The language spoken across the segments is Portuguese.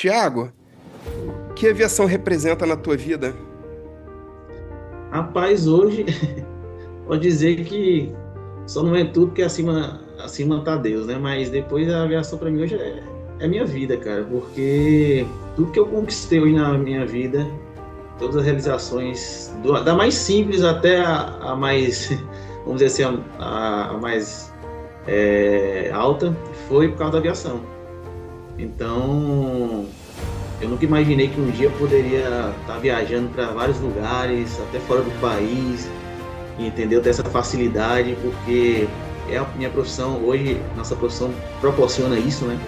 Tiago, o que a aviação representa na tua vida? Rapaz, hoje pode dizer que só não é tudo que acima tá Deus, né? Mas depois a aviação para mim hoje é minha vida, cara, porque tudo que eu conquistei hoje na minha vida, todas as realizações, da mais simples até a mais, vamos dizer assim, a mais alta, foi por causa da aviação. Então, eu nunca imaginei que um dia eu poderia estar viajando para vários lugares, até fora do país, entendeu? Ter essa facilidade, porque é a minha profissão, hoje, nossa profissão proporciona isso, né?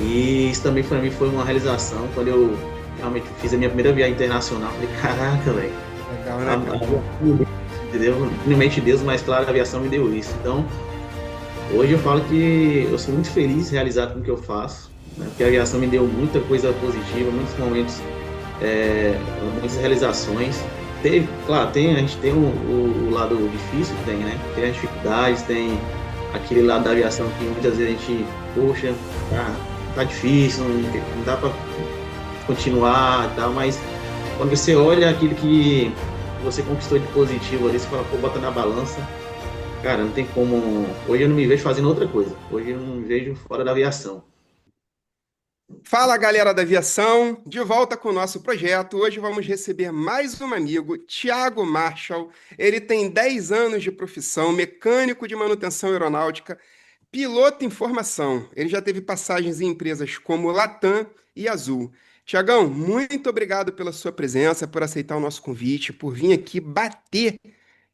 E isso também para mim foi uma realização, quando eu realmente fiz a minha primeira viagem internacional, falei, caraca, velho, Legal, né, cara? entendeu? Primeiramente Deus, mas claro, a aviação me deu isso. Então, hoje eu falo que eu sou muito feliz, realizado com o que eu faço, né? Porque a aviação me deu muita coisa positiva, muitos momentos, é, muitas realizações. Claro, a gente tem o lado difícil que tem, né? Tem as dificuldades, tem aquele lado da aviação que muitas vezes a gente, poxa, tá difícil, não dá para continuar, tá? Mas quando você olha aquilo que você conquistou de positivo ali, você fala, pô, bota na balança, cara, não tem como. Hoje eu não me vejo fazendo outra coisa. Hoje eu não me vejo fora da aviação. Fala, galera da aviação, de volta com o nosso projeto. Hoje vamos receber mais um amigo, Tiago Marshall. Ele tem 10 anos de profissão, mecânico de manutenção aeronáutica, piloto em formação. Ele já teve passagens em empresas como Latam e Azul. Tiagão, muito obrigado pela sua presença, por aceitar o nosso convite, por vir aqui bater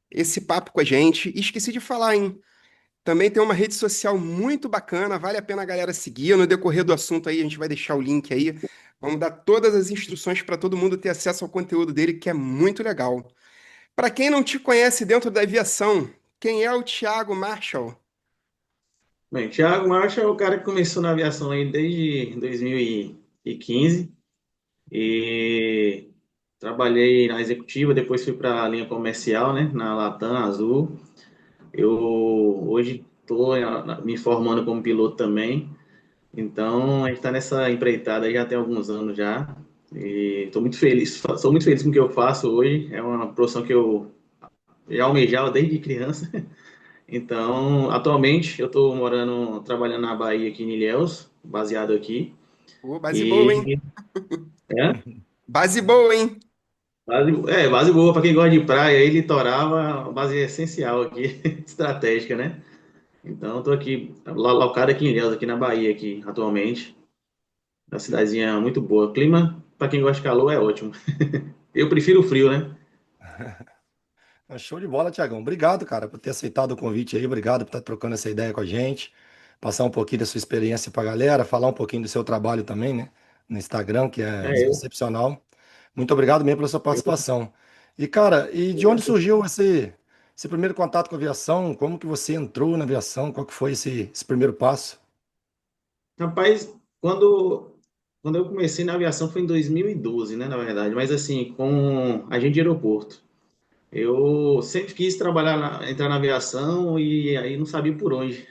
esse papo com a gente. E esqueci de falar, hein? Também tem uma rede social muito bacana, vale a pena a galera seguir. No decorrer do assunto aí, a gente vai deixar o link aí. Vamos dar todas as instruções para todo mundo ter acesso ao conteúdo dele, que é muito legal. Para quem não te conhece dentro da aviação, quem é o Thiago Marshall? Bem, Thiago Marcha é o cara que começou na aviação aí desde 2015 e trabalhei na executiva, depois fui para a linha comercial, né, na Latam Azul. Eu hoje estou me formando como piloto também, então a gente está nessa empreitada aí já tem alguns anos já e estou muito feliz, sou muito feliz com o que eu faço hoje. É uma profissão que eu já almejava desde criança. Então, atualmente eu estou morando, trabalhando na Bahia, aqui em Ilhéus, baseado aqui. Ô, base boa, hein? E é, Base boa, hein? base boa para quem gosta de praia e litoral, a base é essencial aqui, estratégica, né? Então, estou aqui, locado aqui em Ilhéus, aqui na Bahia, aqui, atualmente. Uma cidadezinha muito boa. Clima, para quem gosta de calor, é ótimo. Eu prefiro o frio, né? Show de bola, Tiagão. Obrigado, cara, por ter aceitado o convite aí. Obrigado por estar trocando essa ideia com a gente. Passar um pouquinho da sua experiência para a galera, falar um pouquinho do seu trabalho também, né? No Instagram, que é É, eu, excepcional. Muito obrigado mesmo pela sua participação. E, cara, e de onde surgiu esse primeiro contato com a aviação? Como que você entrou na aviação? Qual que foi esse primeiro passo? Rapaz, quando eu comecei na aviação foi em 2012, né, na verdade, mas assim, com agente de aeroporto. Eu sempre quis trabalhar, entrar na aviação e aí não sabia por onde.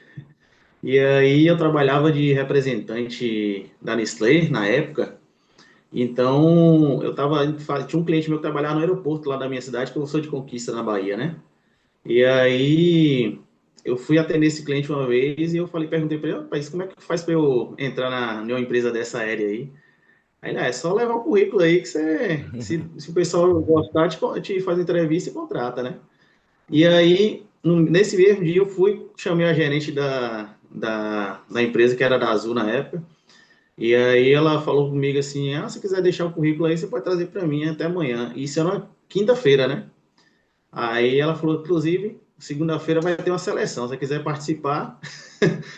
E aí eu trabalhava de representante da Nestlé na época. Então eu tava, tinha um cliente meu que trabalhava no aeroporto lá da minha cidade, que eu sou de Conquista na Bahia, né? E aí eu fui atender esse cliente uma vez e eu falei, perguntei para ele, rapaz, como é que faz para eu entrar numa empresa dessa aérea aí? Aí ele, é só levar o currículo aí que você, se o pessoal gostar, te faz entrevista e contrata, né? E aí, nesse mesmo dia, eu fui, chamei a gerente da empresa, que era da Azul na época, e aí ela falou comigo assim, se quiser deixar o currículo aí, você pode trazer para mim até amanhã. Isso era uma quinta-feira, né? Aí ela falou, inclusive, segunda-feira vai ter uma seleção, se você quiser participar.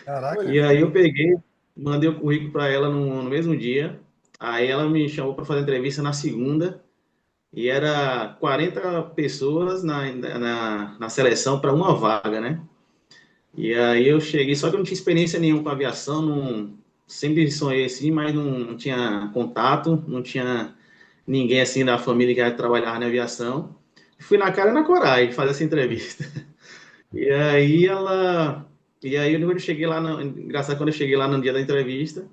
Olha E aí só. eu peguei, mandei o currículo para ela no mesmo dia, aí ela me chamou para fazer entrevista na segunda, e era 40 pessoas na seleção para uma vaga, né? E aí eu cheguei, só que eu não tinha experiência nenhuma com aviação, não, sempre sonhei assim, mas não tinha contato, não tinha ninguém assim da família que trabalhava na aviação. Fui na cara e na coragem fazer essa entrevista. E aí quando eu cheguei lá, engraçado, quando eu cheguei lá no dia da entrevista,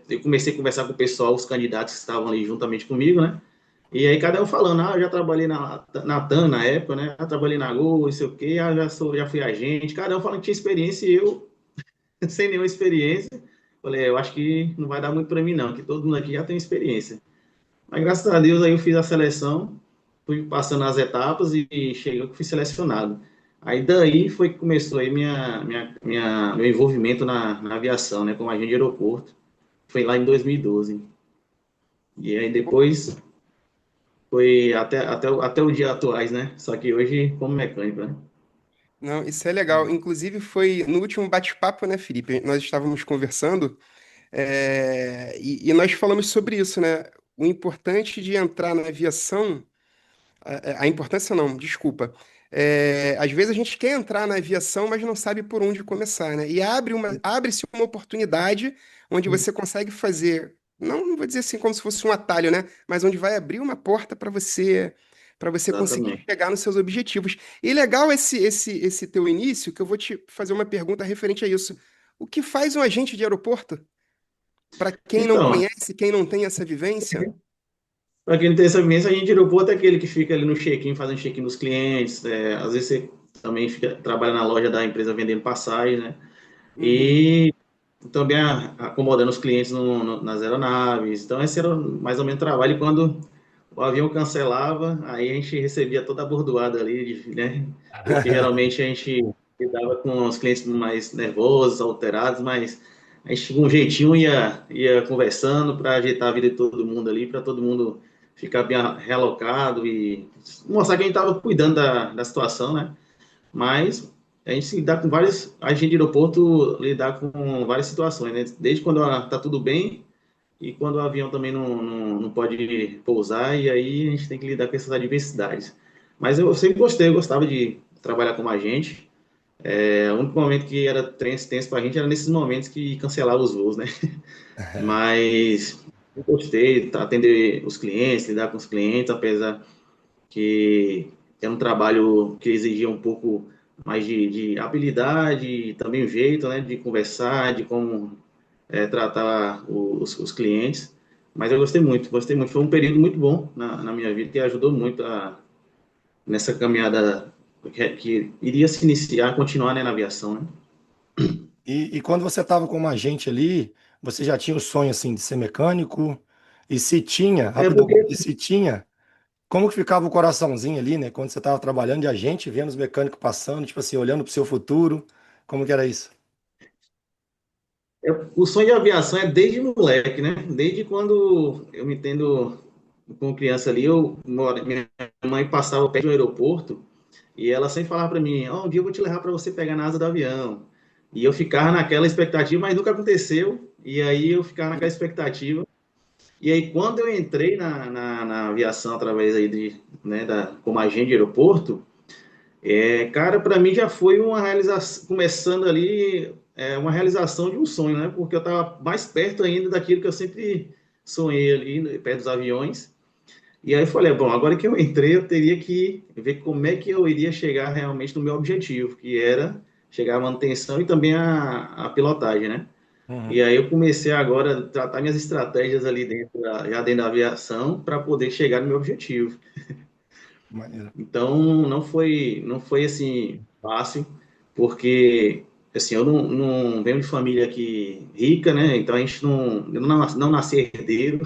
eu comecei a conversar com o pessoal, os candidatos que estavam ali juntamente comigo, né? E aí cada um falando, eu já trabalhei na TAM na época, né? Já trabalhei na Gol, não sei o quê, já fui agente, cada um falando que tinha experiência e eu, sem nenhuma experiência, falei, eu acho que não vai dar muito para mim não, que todo mundo aqui já tem experiência. Mas graças a Deus aí eu fiz a seleção, fui passando as etapas e cheguei que fui selecionado. Aí daí foi que começou aí meu envolvimento na aviação, né, como agente de aeroporto. Foi lá em 2012. E aí depois foi até o dia atuais, né? Só que hoje como mecânico, né? Não, isso é legal. Inclusive, foi no último bate-papo, né, Felipe? Nós estávamos conversando, e nós falamos sobre isso, né? O importante de entrar na aviação, a importância não, desculpa. Às vezes a gente quer entrar na aviação, mas não sabe por onde começar, né? E abre-se uma oportunidade onde você consegue fazer, não vou dizer assim como se fosse um atalho, né? Mas onde vai abrir uma porta para você conseguir Exatamente. chegar nos seus objetivos. E legal esse teu início, que eu vou te fazer uma pergunta referente a isso. O que faz um agente de aeroporto? Para quem não Então, conhece, quem não tem essa vivência? para quem não tem essa vivência, a gente de aeroporto é aquele que fica ali no check-in, fazendo check-in dos clientes. Às vezes você também trabalha na loja da empresa vendendo passagem, né? Uhum. E também acomodando os clientes nas aeronaves. Então, esse era mais ou menos o trabalho. E quando o avião cancelava, aí a gente recebia toda a bordoada ali, né? Porque geralmente a gente lidava com os clientes mais nervosos, alterados, mas a gente tinha um jeitinho, ia conversando para ajeitar a vida de todo mundo ali, para todo mundo ficar bem realocado e mostrar que a gente estava cuidando da situação, né? Mas a gente se lidar com vários, a gente de aeroporto lidar com várias situações, né? Desde quando tá tudo bem e quando o avião também não pode pousar, e aí a gente tem que lidar com essas adversidades. Mas eu sempre gostei, eu gostava de trabalhar como agente. O único momento que era tenso para a gente era nesses momentos que cancelava os voos, né? Mas eu gostei de atender os clientes, lidar com os clientes, apesar que era um trabalho que exigia um pouco mais de habilidade e também o jeito, né, de conversar, de como tratar os clientes. Mas eu gostei muito, gostei muito. Foi um período muito bom na minha vida que ajudou muito nessa caminhada que iria se iniciar, continuar, né, na aviação, né? E quando você estava como agente ali, você já tinha o sonho assim de ser mecânico? E se tinha, É rapidão, porque e se tinha, como que ficava o coraçãozinho ali, né? Quando você estava trabalhando de agente, vendo os mecânicos passando, tipo assim, olhando para o seu futuro, como que era isso? o sonho de aviação é desde moleque, né? Desde quando eu me entendo como criança ali, minha mãe passava perto do aeroporto. E ela sempre falava para mim, um dia eu vou te levar para você pegar na asa do avião. E eu ficava naquela expectativa, mas nunca aconteceu. E aí eu ficava naquela expectativa. E aí quando eu entrei na aviação através aí né, como agente de aeroporto, cara, para mim já foi uma realização, começando ali, uma realização de um sonho, né? Porque eu estava mais perto ainda daquilo que eu sempre sonhei ali, né, perto dos aviões. E aí eu falei, bom, agora que eu entrei, eu teria que ver como é que eu iria chegar realmente no meu objetivo, que era chegar à manutenção e também a pilotagem, né? E Uhum. aí eu comecei agora a tratar minhas estratégias ali dentro, já dentro da aviação, para poder chegar no meu objetivo. Maneiro. Então, não foi assim fácil, porque assim, eu não venho de família aqui rica, né? Então a gente eu não nasci herdeiro.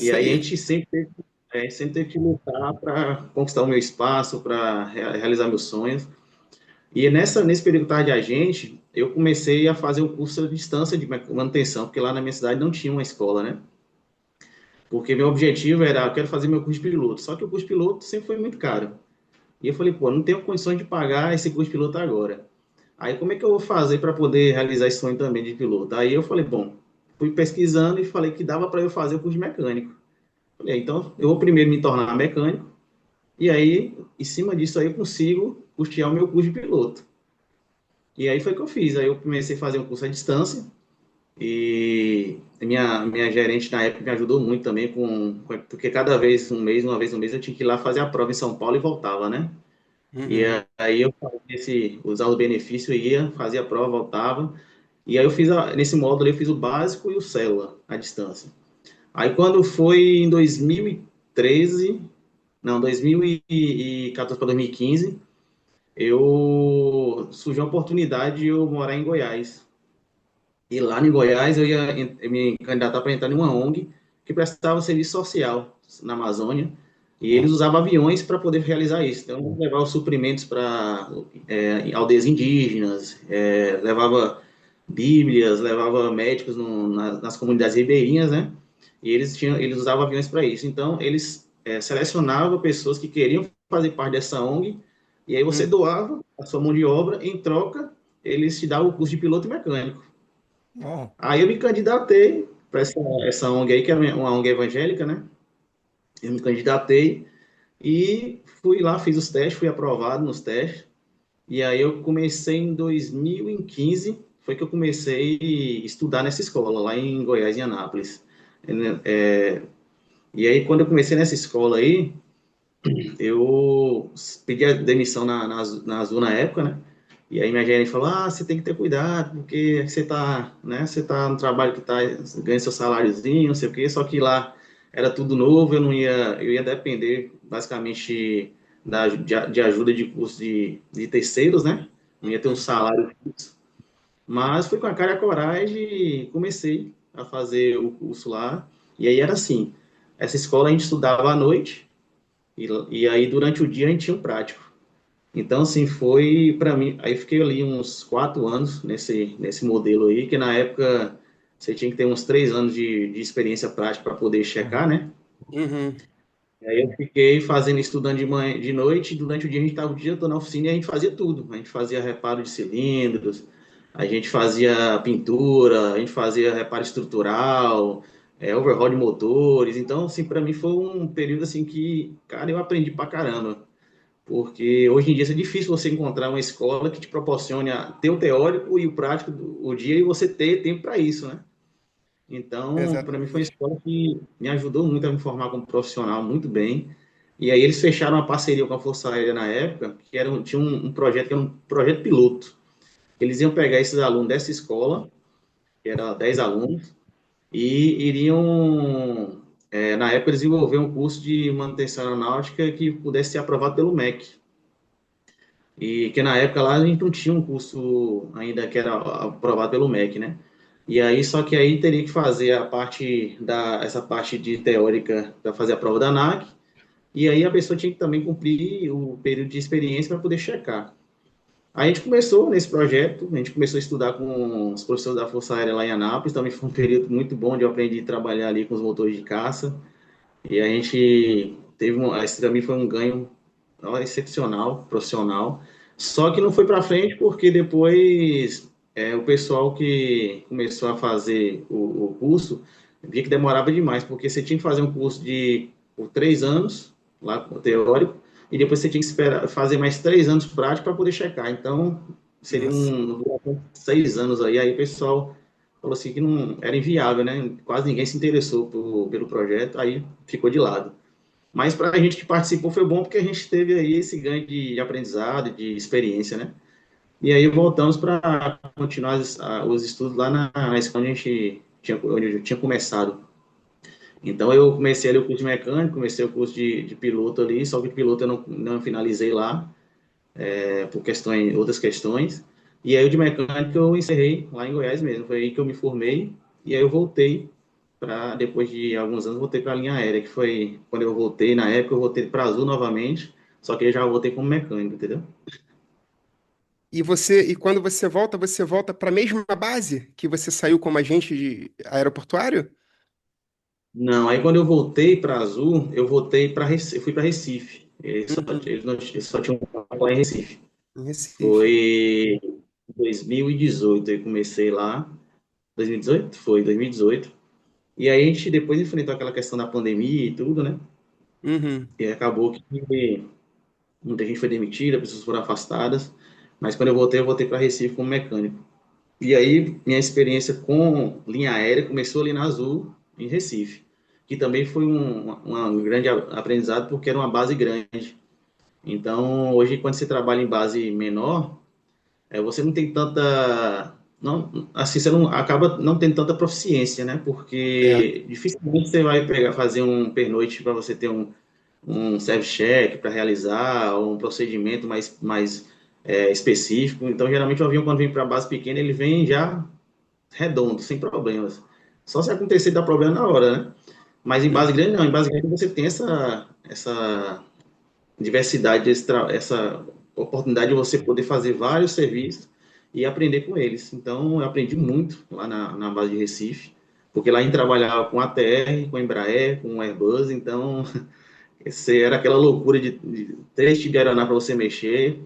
E Isso aí a aí. gente sempre teve que lutar para conquistar o meu espaço, para realizar meus sonhos. E nesse período que eu estava de agente, eu comecei a fazer o curso à distância de manutenção, porque lá na minha cidade não tinha uma escola, né? Porque meu objetivo era, eu quero fazer meu curso de piloto. Só que o curso de piloto sempre foi muito caro. E eu falei, pô, não tenho condições de pagar esse curso de piloto agora. Aí como é que eu vou fazer para poder realizar esse sonho também de piloto? Aí eu falei, bom, fui pesquisando e falei que dava para eu fazer o curso de mecânico. Falei, então eu vou primeiro me tornar mecânico, e aí, em cima disso aí, eu consigo custear o meu curso de piloto. E aí foi o que eu fiz. Aí eu comecei a fazer um curso à distância, e minha gerente na época me ajudou muito também, porque cada vez, uma vez no mês, eu tinha que ir lá fazer a prova em São Paulo e voltava, né? E Uhum. aí eu fazia usava o benefício, ia, fazia a prova, voltava. E aí nesse módulo eu fiz o básico e o célula, à distância. Aí quando foi em 2013, não, 2014 para 2015, surgiu a oportunidade de eu morar em Goiás. E lá em Goiás eu ia me candidatar para entrar em uma ONG que prestava serviço social na Amazônia. E eles usavam aviões para poder realizar isso. Então, levava suprimentos para aldeias indígenas, levava bíblias, levava médicos nas comunidades ribeirinhas, né? E eles usavam aviões para isso. Então, eles selecionavam pessoas que queriam fazer parte dessa ONG, e aí você Hum. doava a sua mão de obra, em troca, eles te davam o curso de piloto e mecânico. Ó, Aí eu me candidatei para essa ONG aí, que é uma ONG evangélica, né? Eu me candidatei e fui lá, fiz os testes, fui aprovado nos testes. E aí eu comecei em 2015, foi que eu comecei a estudar nessa escola, lá em Goiás, em Anápolis. E aí, quando eu comecei nessa escola aí, eu pedi a demissão na Azul na época, né? E aí minha gerente falou, você tem que ter cuidado, porque você tá, né, você tá no trabalho que tá, ganha seu saláriozinho, não sei o quê, só que lá era tudo novo, eu ia depender basicamente de ajuda de curso de terceiros, né? Não ia ter um salário fixo. Mas fui com a cara e a coragem e comecei a fazer o curso lá. E aí era assim, essa escola a gente estudava à noite, e aí durante o dia a gente tinha um prático. Então, assim, foi para mim. Aí fiquei ali uns 4 anos nesse modelo aí, que na época você tinha que ter uns 3 anos de experiência prática para poder checar, né? Uhum. Aí eu fiquei fazendo, estudando de manhã, de noite, e durante o dia a gente estava o dia todo na oficina e a gente fazia tudo. A gente fazia reparo de cilindros, a gente fazia pintura, a gente fazia reparo estrutural, overhaul de motores. Então, assim, para mim foi um período assim que, cara, eu aprendi pra caramba. Porque hoje em dia é difícil você encontrar uma escola que te proporcione ter o teórico e o prático o dia e você ter tempo para isso, né? Então, para mim foi uma Exatamente. escola que me ajudou muito a me formar como profissional muito bem. E aí eles fecharam uma parceria com a Força Aérea na época, que tinha um projeto que era um projeto piloto. Eles iam pegar esses alunos dessa escola, que era 10 alunos, e iriam, na época, desenvolver um curso de manutenção aeronáutica que pudesse ser aprovado pelo MEC. E que na época lá a gente não tinha um curso ainda que era aprovado pelo MEC, né? E aí, só que aí teria que fazer essa parte de teórica para fazer a prova da ANAC, e aí a pessoa tinha que também cumprir o período de experiência para poder checar. Aí a gente começou nesse projeto, a gente começou a estudar com os professores da Força Aérea lá em Anápolis, também foi um período muito bom de eu aprendi a trabalhar ali com os motores de caça, e a gente esse também foi um ganho excepcional, profissional. Só que não foi para frente porque depois o pessoal que começou a fazer o curso via que demorava demais, porque você tinha que fazer um curso por 3 anos, lá teórico, e depois você tinha que esperar, fazer mais 3 anos prático para poder checar. Então, seria Nossa. 6 anos aí o pessoal falou assim que não era inviável, né? Quase ninguém se interessou pelo projeto, aí ficou de lado. Mas para a gente que participou foi bom porque a gente teve aí esse ganho de aprendizado, de experiência, né? E aí voltamos para continuar os estudos lá na escola onde eu tinha começado. Então eu comecei ali o curso de mecânico, comecei o curso de piloto ali, só que de piloto eu não finalizei lá, por outras questões. E aí o de mecânico eu encerrei lá em Goiás mesmo, foi aí que eu me formei, e aí eu voltei depois de alguns anos, voltei para a linha aérea, que foi quando eu voltei, na época eu voltei para Azul novamente, só que eu já voltei como mecânico, entendeu? E quando você volta para a mesma base que você saiu como agente de aeroportuário? Não, aí quando eu voltei para Azul, eu voltei para Recife, eu fui para Recife. Uhum. Eles só tinham lá em Recife. Em Recife. Foi em 2018, eu comecei lá. 2018? Foi, 2018. E aí a gente depois enfrentou aquela questão da pandemia e tudo, né? Uhum. E acabou que muita gente foi demitida, pessoas foram afastadas. Mas quando eu voltei para Recife como mecânico. E aí, minha experiência com linha aérea começou ali na Azul, em Recife, que também foi um grande aprendizado, porque era uma base grande. Então, hoje, quando você trabalha em base menor, você não tem tanta não, assim, você não acaba não tendo tanta proficiência, né? Certo. Porque dificilmente você vai pegar, fazer um pernoite para você ter um service-check para realizar, ou um procedimento mais específico. Então, geralmente, o avião, quando vem para base pequena, ele vem já redondo, sem problemas. Só se acontecer, dá problema na hora, né? Mas em base Uhum. grande, não. Em base grande, você tem essa diversidade, essa oportunidade de você poder fazer vários serviços e aprender com eles. Então, eu aprendi muito lá na base de Recife, porque lá a gente trabalhava com ATR, com Embraer, com Airbus, então era aquela loucura de três tipos de aeronave para você mexer,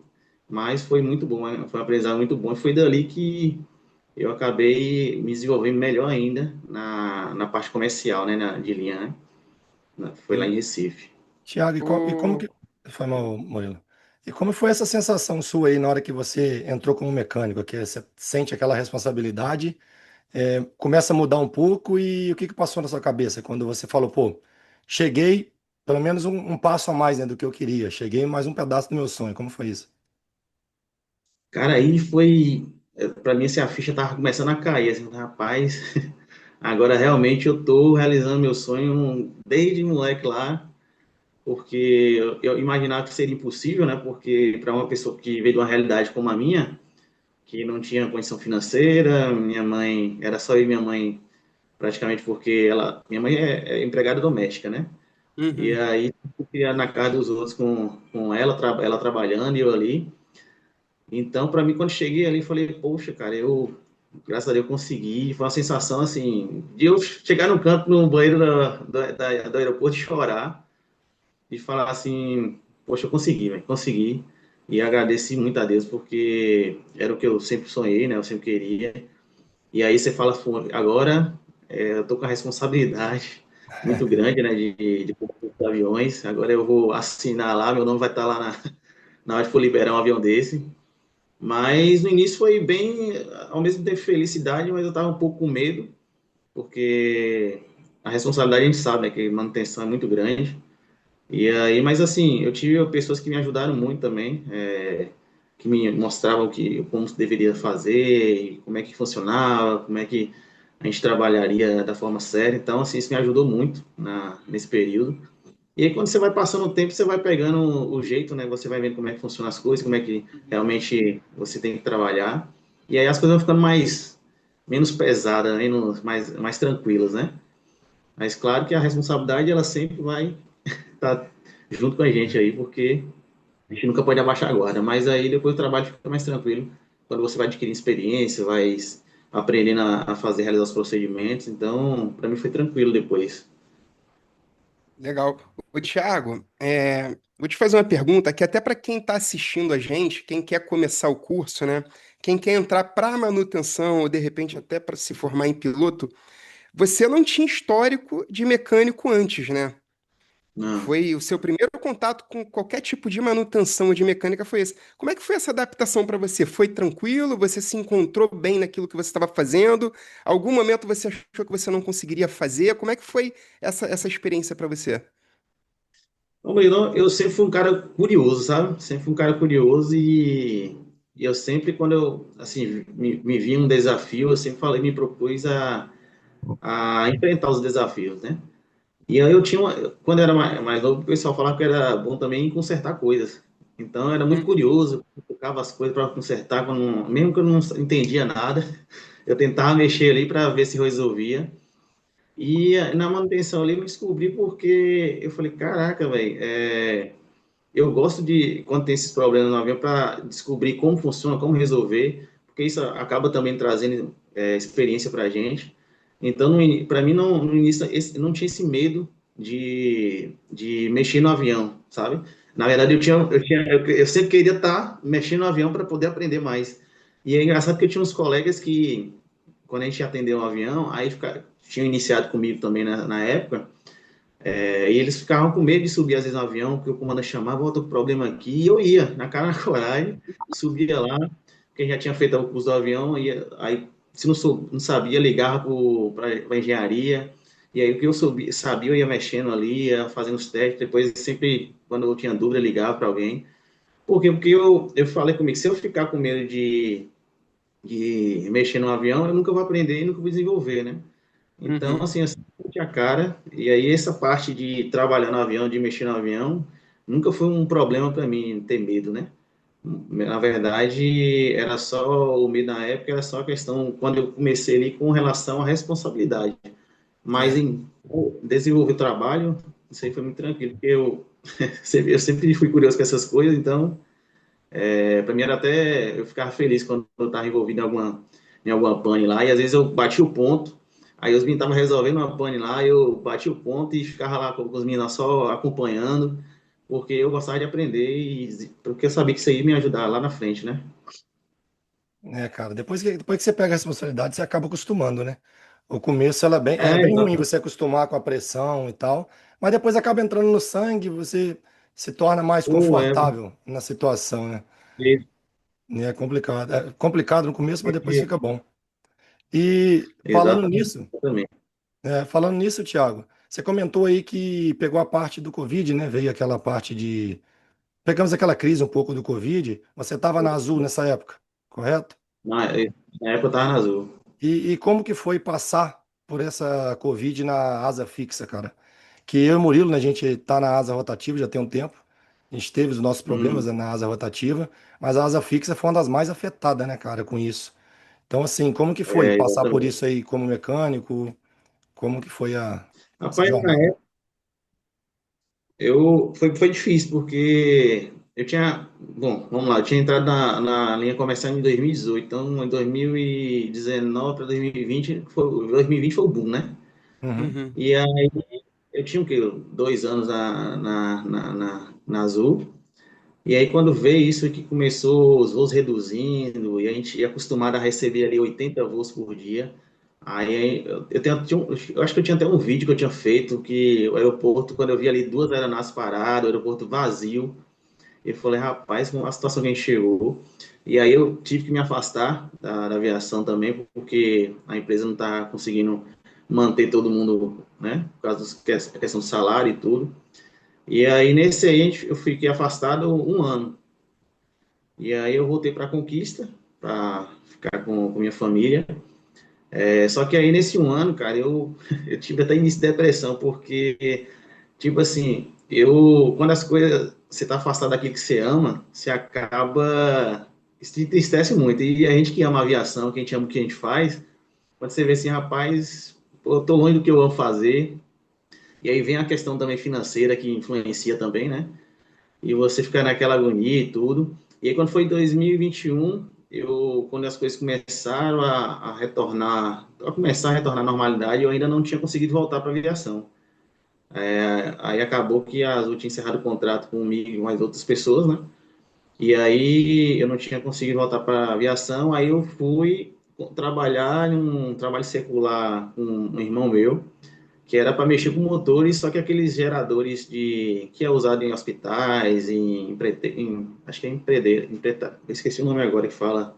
mas foi muito bom, foi um aprendizado muito bom, e foi dali que eu acabei me desenvolvendo melhor ainda na parte comercial, né, de linha, né? Foi lá em Sim. Recife. Tiago, e como O... que. Foi mal, Murilo. E como foi essa sensação sua aí na hora que você entrou como mecânico? Que você sente aquela responsabilidade, começa a mudar um pouco e o que que passou na sua cabeça quando você falou, pô, cheguei pelo menos um passo a mais, né, do que eu queria, cheguei em mais um pedaço do meu sonho. Como foi isso? Cara, aí foi, para mim, assim, a ficha tava começando a cair, assim, rapaz, agora realmente eu tô realizando meu sonho desde moleque lá, porque eu imaginava que seria impossível, né? Porque para uma pessoa que veio de uma realidade como a minha, que não tinha condição financeira, minha mãe, era só eu e minha mãe, praticamente porque minha mãe é empregada doméstica, né? E Uhum. aí, eu queria na casa dos outros com ela, ela trabalhando e eu ali. Então, para mim, quando cheguei ali, falei, poxa, cara, graças a Deus, consegui. Foi uma sensação, assim, de eu chegar no canto, no banheiro do aeroporto e chorar e falar assim, poxa, eu consegui, velho, consegui. E agradeci muito a Deus, porque era o que eu sempre sonhei, né? Eu sempre queria. E aí você fala, "Pô, agora eu tô com a responsabilidade muito grande, né, de comprar os aviões. Agora eu vou assinar lá, meu nome vai estar lá na hora que for liberar um avião desse. Mas no início foi bem, ao mesmo tempo felicidade, mas eu estava um pouco com medo, porque a responsabilidade a gente sabe, né, que manutenção é muito grande. E aí, mas assim, eu tive pessoas que me ajudaram muito também, que me mostravam como se deveria fazer, e como é que funcionava, como é que a gente trabalharia da forma certa. Então, assim, isso me ajudou muito nesse período. E aí, quando você vai passando o tempo, você vai pegando o jeito, né? Você vai vendo como é que funcionam as coisas, como é que realmente você tem que trabalhar. E aí as coisas vão ficando menos pesadas, mais tranquilas, né? Mas claro que a responsabilidade, ela sempre vai estar junto com a gente aí, porque a gente nunca pode abaixar a guarda. Mas aí depois o trabalho fica mais tranquilo, quando você vai adquirindo experiência, vai aprendendo a fazer, realizar os procedimentos. Então, para mim foi tranquilo depois. Legal. O Thiago, vou te fazer uma pergunta que até para quem está assistindo a gente, quem quer começar o curso, né? Quem quer entrar para manutenção ou de repente até para se formar em piloto, você não tinha histórico de mecânico antes, né? Não. Foi o seu primeiro contato com qualquer tipo de manutenção ou de mecânica foi esse. Como é que foi essa adaptação para você? Foi tranquilo? Você se encontrou bem naquilo que você estava fazendo? Algum momento você achou que você não conseguiria fazer? Como é que foi essa experiência para você? Ô, Murilo, eu sempre fui um cara curioso, sabe? Sempre fui um cara curioso e eu sempre, quando eu, assim, me vi um desafio, eu sempre falei, me propus a enfrentar os desafios, né? E aí quando eu era mais novo, o pessoal falava que era bom também em consertar coisas. Então, eu era muito Uhum. curioso, eu tocava as coisas para consertar, mesmo que eu não entendia nada, eu tentava mexer ali para ver se resolvia. E na manutenção ali eu me descobri porque eu falei, caraca, velho, eu gosto de, quando tem esses problemas no avião, para descobrir como funciona, como resolver, porque isso acaba também trazendo experiência para a gente. Então, para mim, no início, não tinha esse medo de mexer no avião, sabe? Na verdade, eu sempre queria estar mexendo no avião para poder aprender mais. E é engraçado que eu tinha uns colegas que, quando a gente atendeu um avião, tinham iniciado comigo também na época, e eles ficavam com medo de subir, às vezes, no avião, porque o comandante chamava, ó, tô com problema aqui, e eu ia, na cara, na coragem, subia lá, porque já tinha feito o curso do avião, aí, se não sabia, ligava para a engenharia, e aí o que eu sabia, eu ia mexendo ali, ia fazendo os testes, depois sempre, quando eu tinha dúvida, ligava para alguém. Por quê? Porque eu falei comigo, se eu ficar com medo de mexer no avião, eu nunca vou aprender e nunca vou desenvolver, né? Então, Uhum. assim, eu sempre meti a cara, e aí essa parte de trabalhar no avião, de mexer no avião, nunca foi um problema para mim ter medo, né? Na verdade, era só o medo na época, era só a questão quando eu comecei ali com relação à responsabilidade. Mas É. em desenvolver o trabalho, isso aí foi muito tranquilo, porque eu sempre fui curioso com essas coisas, então, para mim era até, eu ficava feliz quando eu estava envolvido em alguma pane lá, e às vezes eu bati o ponto, aí os meninos estavam resolvendo uma pane lá, eu bati o ponto e ficava lá com os meninos só acompanhando, porque eu gostava de aprender e porque eu sabia que isso aí ia me ajudar lá na frente, né? É, cara, depois que você pega a responsabilidade, você acaba acostumando, né? O começo é É, bem ruim exatamente. você acostumar com a pressão e tal, mas depois acaba entrando no sangue, você se torna mais Pô, confortável na situação, né? E é complicado no começo, mas depois fica bom. E exatamente. falando nisso, Thiago, você comentou aí que pegou a parte do Covid, né? Veio aquela parte de. Pegamos aquela crise um pouco do Covid. Você estava na Azul nessa época, correto? Na época eu tava na Azul. E como que foi passar por essa Covid na asa fixa, cara? Que eu e o Murilo, né, a gente tá na asa rotativa já tem um tempo. A gente teve os nossos problemas, Uhum. né, na asa rotativa, mas a asa fixa foi uma das mais afetadas, né, cara, com isso. Então, assim, como que foi É, passar por exatamente. isso aí como mecânico? Como que foi essa Rapaz, na jornada? época foi difícil, porque eu tinha, bom, vamos lá, eu tinha entrado na linha comercial em 2018, então em 2019 para 2020, 2020 foi o boom, né? Uhum. Uhum. E aí eu tinha o quê? 2 anos na Azul. E aí, quando veio isso que começou os voos reduzindo, e a gente ia acostumado a receber ali 80 voos por dia, aí eu acho que eu tinha até um vídeo que eu tinha feito, que o aeroporto, quando eu vi ali duas aeronaves paradas, o aeroporto vazio, eu falei, rapaz, com a situação que a gente chegou. E aí eu tive que me afastar da aviação também, porque a empresa não está conseguindo manter todo mundo, né, por causa da questão do salário e tudo. E aí, nesse aí, eu fiquei afastado um ano. E aí eu voltei para a Conquista, para ficar com minha família. Só que aí nesse um ano, cara, eu tive até início de depressão, porque, tipo assim, quando as coisas, você tá afastado daquilo que você ama, você acaba, se entristece muito. E a gente que ama aviação, que a gente ama o que a gente faz, quando você vê assim, rapaz, pô, eu tô longe do que eu amo fazer. E aí vem a questão também financeira que influencia também, né? E você fica naquela agonia e tudo. E aí, quando foi em 2021, quando as coisas começaram a retornar, a começar a retornar à normalidade, eu ainda não tinha conseguido voltar para a aviação. Aí acabou que a Azul tinha encerrado o contrato comigo e mais outras pessoas, né? E aí eu não tinha conseguido voltar para a aviação, aí eu fui trabalhar em um trabalho secular com um irmão meu, que era para mexer com motores, só que aqueles geradores que é usado em hospitais, acho que é eu esqueci o nome agora que fala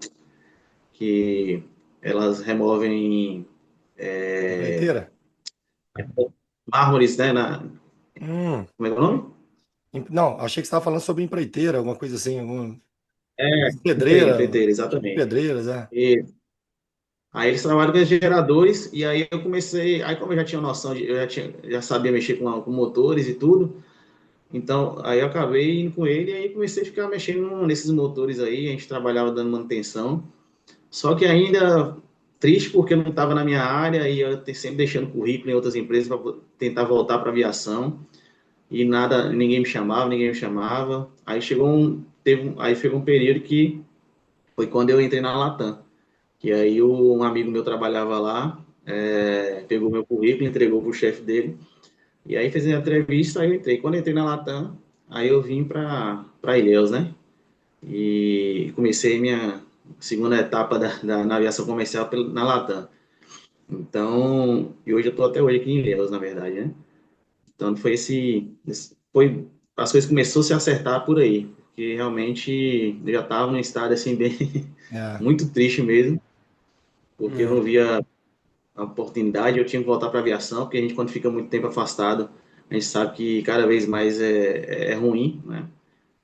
que elas removem Empreiteira? mármores, né, Hum. como é que é o nome? Não, achei que você estava falando sobre empreiteira, alguma coisa assim, É, pedreira, empreiteiro, tipo exatamente. pedreiras, é. E aí eles trabalham com os geradores e aí eu comecei, aí como eu já tinha noção já sabia mexer com motores e tudo. Então, aí eu acabei indo com ele e aí comecei a ficar mexendo nesses motores aí, a gente trabalhava dando manutenção. Só que ainda triste porque eu não estava na minha área e eu sempre deixando currículo em outras empresas para tentar voltar para aviação e nada, ninguém me chamava. Aí chegou um período que foi quando eu entrei na Latam, que aí um amigo meu trabalhava lá, pegou meu currículo, entregou para o chefe dele e aí fez a entrevista, aí eu entrei. Quando eu entrei na Latam, aí eu vim para Ilhéus, né? E comecei minha segunda etapa na aviação comercial na Latam. Então, e hoje eu estou até hoje aqui em Ilhéus, na verdade, né? Então foi as coisas começaram a se acertar por aí, porque realmente eu já estava num estado assim bem É. muito triste mesmo, porque eu É. não via a oportunidade, eu tinha que voltar para a aviação, porque a gente quando fica muito tempo afastado, a gente sabe que cada vez mais é ruim, né?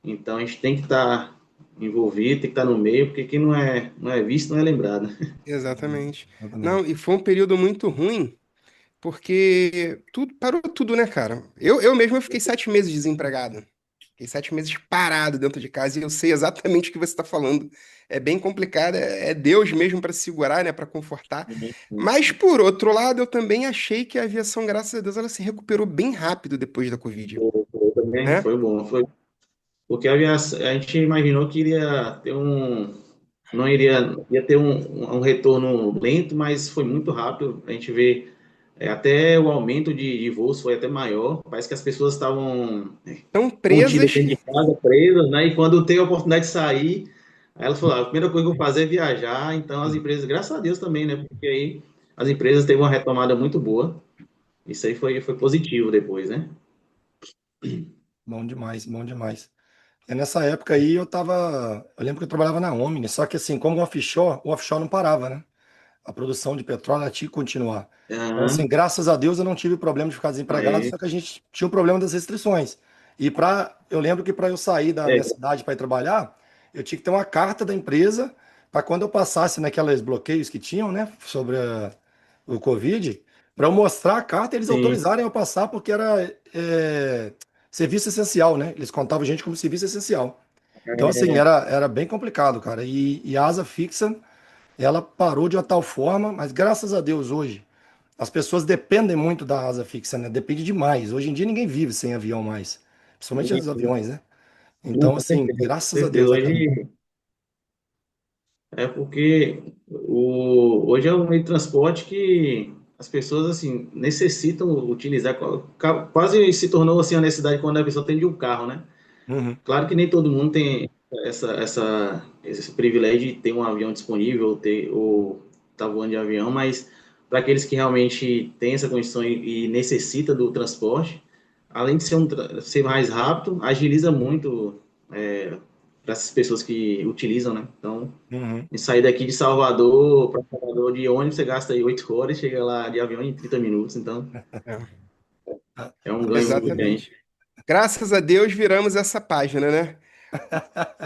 Então a gente tem que estar envolvido, tem que estar no meio, porque quem não é visto não é lembrado. Exatamente. Não, Exatamente. e foi um período muito ruim, porque tudo parou tudo, né, cara? Eu mesmo fiquei 7 meses desempregado. Fiquei 7 meses parado dentro de casa e eu sei exatamente o que você está falando. É bem complicado, é Deus mesmo para segurar, né, para confortar. Mas, por outro lado, eu também achei que a aviação, graças a Deus, ela se recuperou bem rápido depois da Covid, Também né? foi bom, foi porque a gente imaginou que iria ter não ia ter um retorno lento, mas foi muito rápido. A gente vê até o aumento de voos foi até maior. Parece que as pessoas estavam Estão contidas presas. dentro de casa, presas, né? E quando tem a oportunidade de sair, aí elas falaram, a primeira coisa que eu vou fazer é viajar. Então as empresas, graças a Deus também, né? Porque aí as empresas teve uma retomada muito boa. Isso aí foi positivo depois, né? Bom demais, bom demais. É nessa época aí eu lembro que eu trabalhava na Omni, só que assim, como o offshore não parava, né? A produção de petróleo ela tinha que continuar. Então, assim, Aham, graças a Deus eu não tive problema de ficar desempregado, aí, só que a gente tinha o problema das restrições. Eu lembro que para eu sair da é, minha cidade para ir trabalhar, eu tinha que ter uma carta da empresa para quando eu passasse naqueles bloqueios que tinham, né, sobre o Covid, para eu mostrar a carta e eles sim. autorizarem eu passar, porque era serviço essencial, né? Eles contavam a gente como serviço essencial. Então, assim, era bem complicado, cara. E a asa fixa, ela parou de uma tal forma, mas graças a Deus hoje as pessoas dependem muito da asa fixa, né? Depende demais. Hoje em dia ninguém vive sem avião mais, principalmente os aviões, né? Então, Com assim, certeza, com graças a certeza. Deus, né, cara? Porque hoje é um meio de transporte que as pessoas assim necessitam utilizar, quase se tornou assim a necessidade quando a pessoa tem de um carro, né? Uhum, Claro que nem todo mundo tem esse privilégio de ter um avião disponível ou tá voando de avião, mas para aqueles que realmente têm essa condição e necessita do transporte, além de ser mais rápido, agiliza muito para essas pessoas que utilizam, né? Então, uhum. e sair daqui de Salvador para Salvador de ônibus, você gasta aí 8 horas, chega lá de avião em 30 minutos. Então, É, é um ganho muito grande. exatamente. Graças a Deus viramos essa página, né?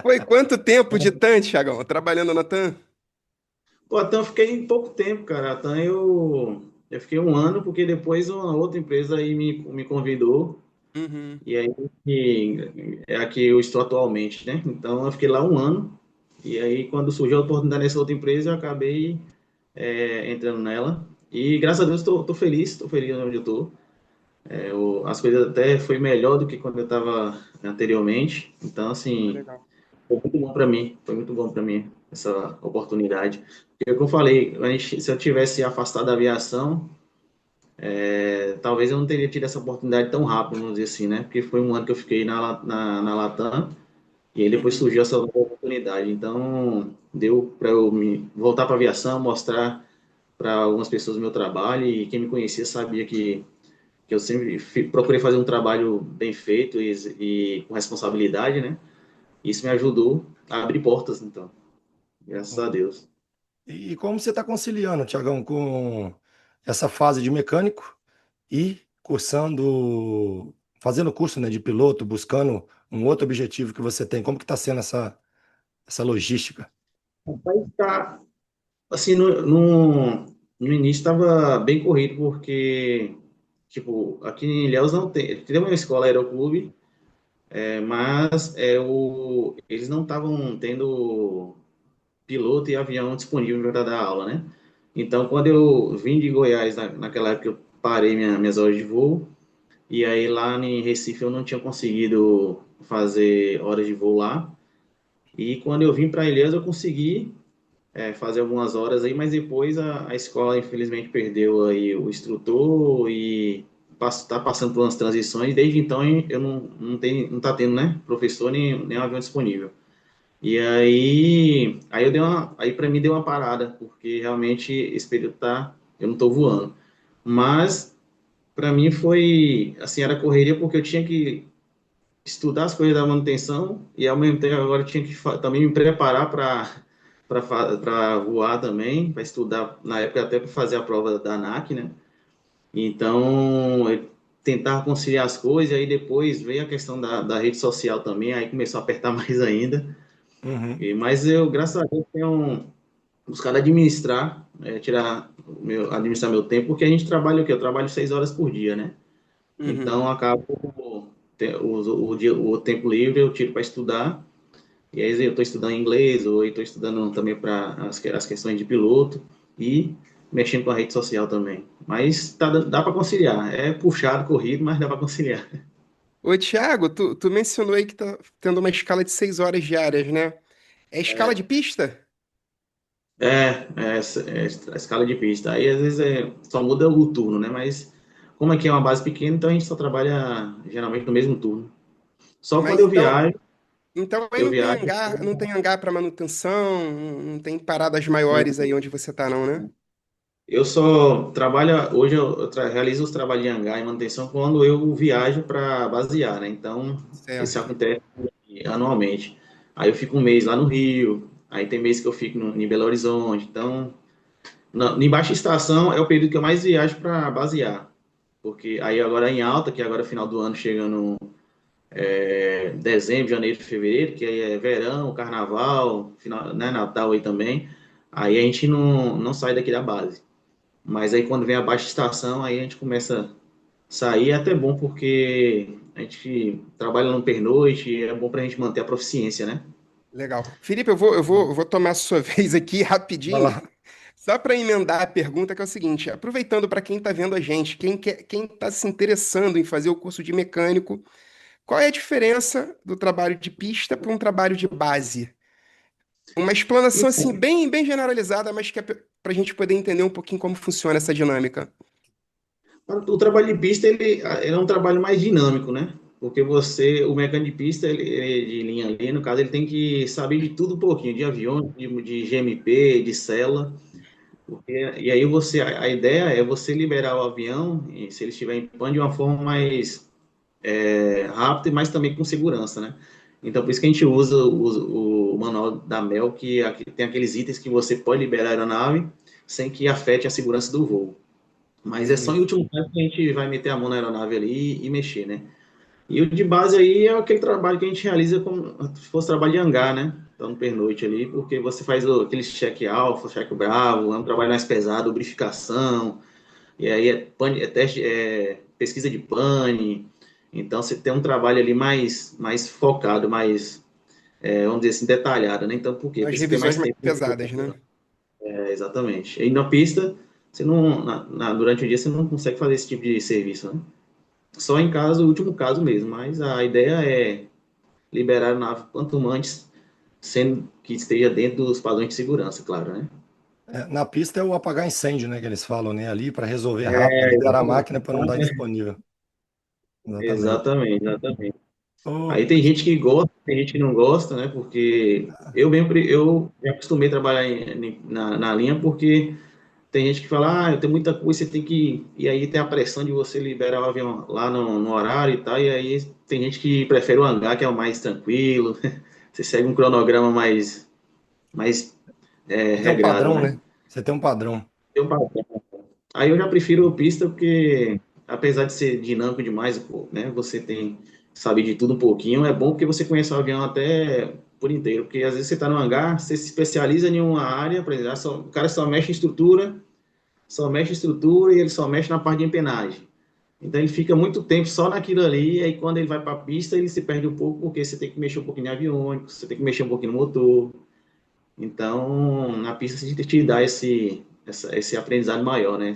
Foi quanto tempo de TAM, Thiagão, trabalhando na TAM? Pô, a TAM eu fiquei em pouco tempo, cara. A TAM eu fiquei um ano, porque depois uma outra empresa aí me convidou, Uhum. e aí é a que eu estou atualmente, né? Então, eu fiquei lá um ano, e aí quando surgiu a oportunidade nessa outra empresa, eu acabei entrando nela. E graças a Deus estou feliz onde eu estou. As coisas até foi melhor do que quando eu estava anteriormente. Então, Pô, assim, legal. foi muito bom para mim. Foi muito bom para mim essa oportunidade. Porque, como eu falei, se eu tivesse afastado da aviação, talvez eu não teria tido essa oportunidade tão rápido, vamos dizer assim, né? Porque foi um ano que eu fiquei na Latam e aí depois Uhum. surgiu essa nova oportunidade. Então, deu para eu me voltar para a aviação, mostrar para algumas pessoas o meu trabalho e quem me conhecia sabia que eu sempre procurei fazer um trabalho bem feito e com responsabilidade, né? Isso me ajudou a abrir portas, então, graças a Deus. E como você está conciliando, Tiagão, com essa fase de mecânico e fazendo curso, né, de piloto, buscando um outro objetivo que você tem? Como que está sendo essa logística? Rapaz, tá, assim, no início estava bem corrido, porque, tipo, aqui em Ilhéus não tem uma escola aeroclube, mas eles não estavam tendo piloto e avião disponível para dar aula, né? Então, quando eu vim de Goiás, naquela época eu parei minhas horas de voo, e aí lá em Recife eu não tinha conseguido fazer horas de voo lá. E quando eu vim para Ilhéus eu consegui fazer algumas horas aí, mas depois a escola infelizmente perdeu aí o instrutor e está passando por umas transições. Desde então eu não tá tendo, né, professor nem um avião disponível. E aí aí para mim deu uma parada, porque realmente esse período eu não estou voando. Mas para mim foi, assim, era correria porque eu tinha que estudar as coisas da manutenção e ao mesmo tempo agora eu tinha que também me preparar para voar também, para estudar, na época até para fazer a prova da ANAC, né? Então, eu tentava conciliar as coisas, e aí depois veio a questão da rede social também, aí começou a apertar mais ainda. Uhum. Mas eu, graças a Deus, tenho buscado administrar, administrar meu tempo, porque a gente trabalha o quê? Eu trabalho 6 horas por dia, né? Uhum. Então, eu acabo o tempo livre eu tiro para estudar. E aí eu estou estudando inglês, ou estou estudando também para as questões de piloto e mexendo com a rede social também. Mas dá para conciliar. É puxado, corrido, mas dá para conciliar. Ô, Thiago, tu mencionou aí que tá tendo uma escala de 6 horas diárias, né? É escala de pista? É a escala de pista. Aí às vezes só muda o turno, né? Mas como aqui é uma base pequena, então a gente só trabalha geralmente no mesmo turno. Só quando Mas então aí eu não tem viajo. hangar, não tem hangar para manutenção, não tem paradas maiores aí onde você tá, não, né? Eu só trabalho, hoje realizo os trabalhos de hangar e manutenção quando eu viajo para basear, né? Então, isso Certo. acontece anualmente. Aí eu fico um mês lá no Rio, aí tem mês que eu fico em Belo Horizonte. Então, em baixa estação é o período que eu mais viajo para basear. Porque aí agora em alta, que agora é final do ano, chegando dezembro, janeiro, fevereiro, que aí é verão, carnaval, final, né, Natal aí também, aí a gente não sai daqui da base. Mas aí quando vem a baixa estação, aí a gente começa a sair, é até bom porque a gente trabalha no pernoite, é bom para a gente manter a proficiência, né? Legal. Felipe, eu vou tomar a sua vez aqui Vai rapidinho, lá. só para emendar a pergunta, que é o seguinte: aproveitando para quem está vendo a gente, quem está se interessando em fazer o curso de mecânico, qual é a diferença do trabalho de pista para um trabalho de base? Uma explanação assim Então, bem generalizada, mas que é para a gente poder entender um pouquinho como funciona essa dinâmica. o trabalho de pista, ele é um trabalho mais dinâmico, né? Porque o mecânico de pista, ele de linha ali, no caso, ele tem que saber de tudo um pouquinho, de avião, de GMP, de cela. E aí a ideia é você liberar o avião, e se ele estiver em pane, de uma forma mais rápida, mas também com segurança, né? Então, por isso que a gente usa o manual da MEL, que aqui tem aqueles itens que você pode liberar a aeronave sem que afete a segurança do voo. Mas é só em Entendi. último caso que a gente vai meter a mão na aeronave ali e mexer, né? E o de base aí é aquele trabalho que a gente realiza como se fosse trabalho de hangar, né? Então, no pernoite ali, porque você faz aquele check alfa, check bravo, é um trabalho mais pesado, lubrificação, e aí pesquisa de pane. Então, você tem um trabalho ali mais focado, vamos dizer assim, detalhado, né? Então, por quê? As Porque você tem revisões mais mais tempo. pesadas, né? Exatamente. E na pista, você não, durante o dia, você não consegue fazer esse tipo de serviço, né? Só em caso, o último caso mesmo, mas a ideia é liberar a nave quanto antes, sendo que esteja dentro dos padrões de segurança, claro, né? É, na pista é o apagar incêndio, né, que eles falam, né, ali para resolver rápido, É, liberar a máquina para não dar indisponível. Exatamente. exatamente, exatamente. Ô, Aí tem gente que gosta, tem gente que não gosta, né? Porque eu me acostumei a trabalhar na linha porque tem gente que fala, eu tenho muita coisa, você tem que. E aí tem a pressão de você liberar o avião lá no horário e tal. E aí tem gente que prefere o hangar, que é o mais tranquilo. Você segue um cronograma mais você tem um regrado, padrão, né? né? Você tem um padrão. Tem um padrão. Aí eu já prefiro pista porque, apesar de ser dinâmico demais, pô, né? Você tem sabe de tudo um pouquinho. É bom porque você conhece o avião até por inteiro. Porque às vezes você está no hangar, você se especializa em uma área, por exemplo, o cara só mexe em estrutura e ele só mexe na parte de empenagem. Então ele fica muito tempo só naquilo ali, e aí quando ele vai para a pista, ele se perde um pouco, porque você tem que mexer um pouquinho em aviônico, você tem que mexer um pouquinho no motor. Então, na pista você te dá esse aprendizado maior, né?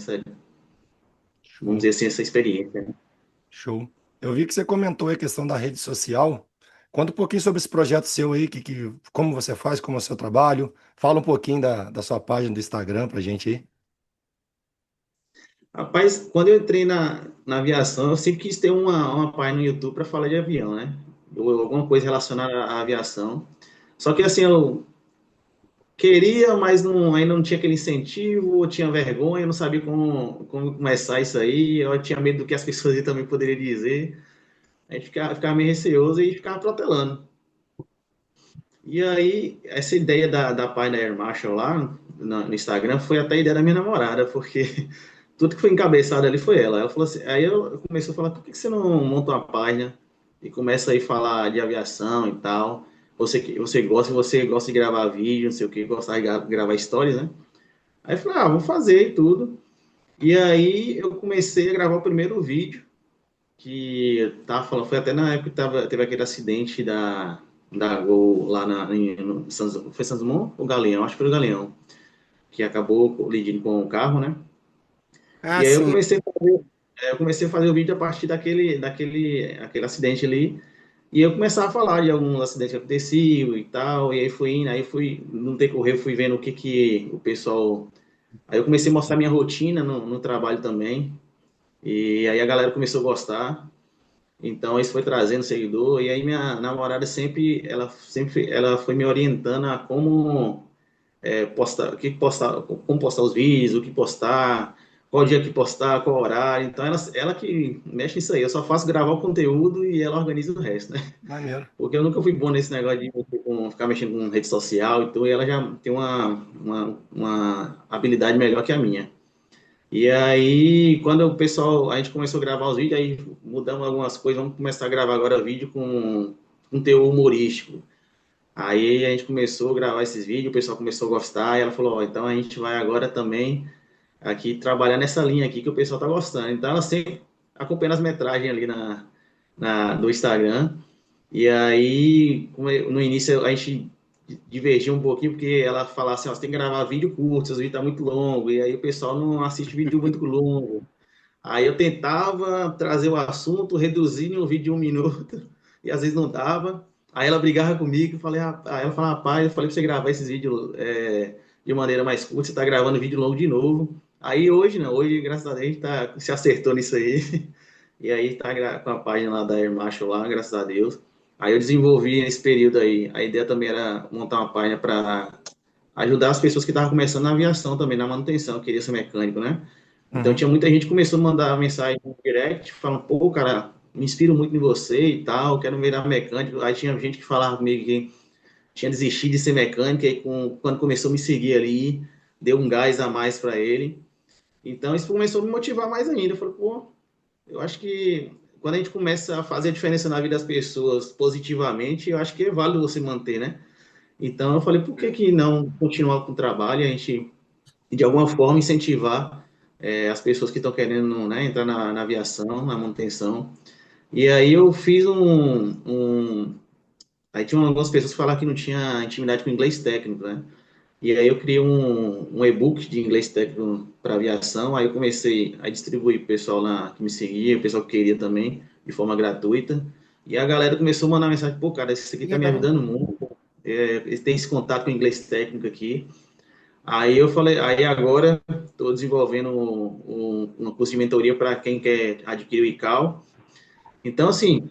Vamos Show, dizer assim, essa experiência, né? show. Eu vi que você comentou a questão da rede social. Conta um pouquinho sobre esse projeto seu aí, como você faz, como é o seu trabalho. Fala um pouquinho da sua página do Instagram pra gente aí. Rapaz, quando eu entrei na aviação, eu sempre quis ter uma página no YouTube para falar de avião, né? Ou alguma coisa relacionada à aviação. Só que assim, eu queria, mas ainda não tinha aquele incentivo, eu tinha vergonha, eu não sabia como começar isso aí, eu tinha medo do que as pessoas também poderiam dizer. Aí ficava meio receoso e ficava protelando. E aí, essa ideia da página Air Marshall lá no Instagram foi até a ideia da minha namorada, porque tudo que foi encabeçado ali foi ela. Ela falou assim, aí eu comecei a falar, por que você não monta uma página e começa aí a falar de aviação e tal? você gosta de gravar vídeo, não sei o que, gostar de gravar histórias, né? Aí eu falei, vou fazer e tudo. E aí eu comecei a gravar o primeiro vídeo, que eu tava falando, foi até na época que teve aquele acidente da Gol lá no foi Santos Dumont ou Galeão? Acho que foi o Galeão, que acabou colidindo com o carro, né? Ah, E aí sim. eu comecei a fazer o vídeo a partir aquele acidente ali. E eu começava a falar de alguns acidentes que aconteciam e tal, e aí fui indo, no decorrer, fui vendo o que o pessoal. Aí eu comecei a mostrar minha rotina no trabalho também, e aí a galera começou a gostar, então isso foi trazendo seguidor, e aí minha namorada ela foi me orientando a como postar, como postar os vídeos, o que postar, qual dia que postar, qual horário. Então ela que mexe nisso aí. Eu só faço gravar o conteúdo e ela organiza o resto, né? Maneiro. Porque eu nunca fui bom nesse negócio de ficar mexendo com rede social e tudo, e ela já tem uma habilidade melhor que a minha. E aí, quando a gente começou a gravar os vídeos, aí mudamos algumas coisas, vamos começar a gravar agora vídeo com teor humorístico. Aí a gente começou a gravar esses vídeos, o pessoal começou a gostar, e ela falou, então a gente vai agora também aqui trabalhar nessa linha aqui que o pessoal tá gostando. Então ela sempre acompanhando as metragens ali no Instagram. E aí, no início a gente divergia um pouquinho, porque ela falava assim, ó, você tem que gravar vídeo curto, seus vídeos tá muito longo, e aí o pessoal não assiste vídeo muito longo. Aí eu tentava trazer o assunto, reduzir em um vídeo de 1 minuto, e às vezes não dava. Aí ela brigava comigo, aí ela falava, rapaz, eu falei pra você gravar esses vídeos de maneira mais curta, você tá gravando vídeo longo de novo. Aí hoje, não, hoje, graças a Deus, a gente se acertou nisso aí. E aí tá com a página lá da Air Marshall lá, graças a Deus. Aí eu desenvolvi nesse período aí. A ideia também era montar uma página para ajudar as pessoas que estavam começando na aviação também, na manutenção, queria ser mecânico, né? Então Uhum. tinha muita gente que começou a mandar mensagem no direct, falando, pô, cara, me inspiro muito em você e tal, quero virar mecânico. Aí tinha gente que falava comigo que tinha desistido de ser mecânico, e quando começou a me seguir ali, deu um gás a mais para ele. Então isso começou a me motivar mais ainda. Eu falei, pô, eu acho que quando a gente começa a fazer a diferença na vida das pessoas positivamente, eu acho que é válido você manter, né? Então eu falei, por que que não continuar com o trabalho e a gente, de alguma forma, incentivar as pessoas que estão querendo, né, entrar na aviação, na manutenção. E aí eu fiz Aí tinha algumas pessoas que falaram que não tinha intimidade com inglês técnico, né? E aí eu criei um e-book de inglês técnico para aviação, aí eu comecei a distribuir para o pessoal lá que me seguia, o pessoal que queria também, de forma gratuita. E a galera começou a mandar mensagem, pô, cara, isso aqui Que tá me legal. ajudando muito. Tem esse contato com inglês técnico aqui. Aí eu falei, aí agora estou desenvolvendo um curso de mentoria para quem quer adquirir o ICAO. Então, assim,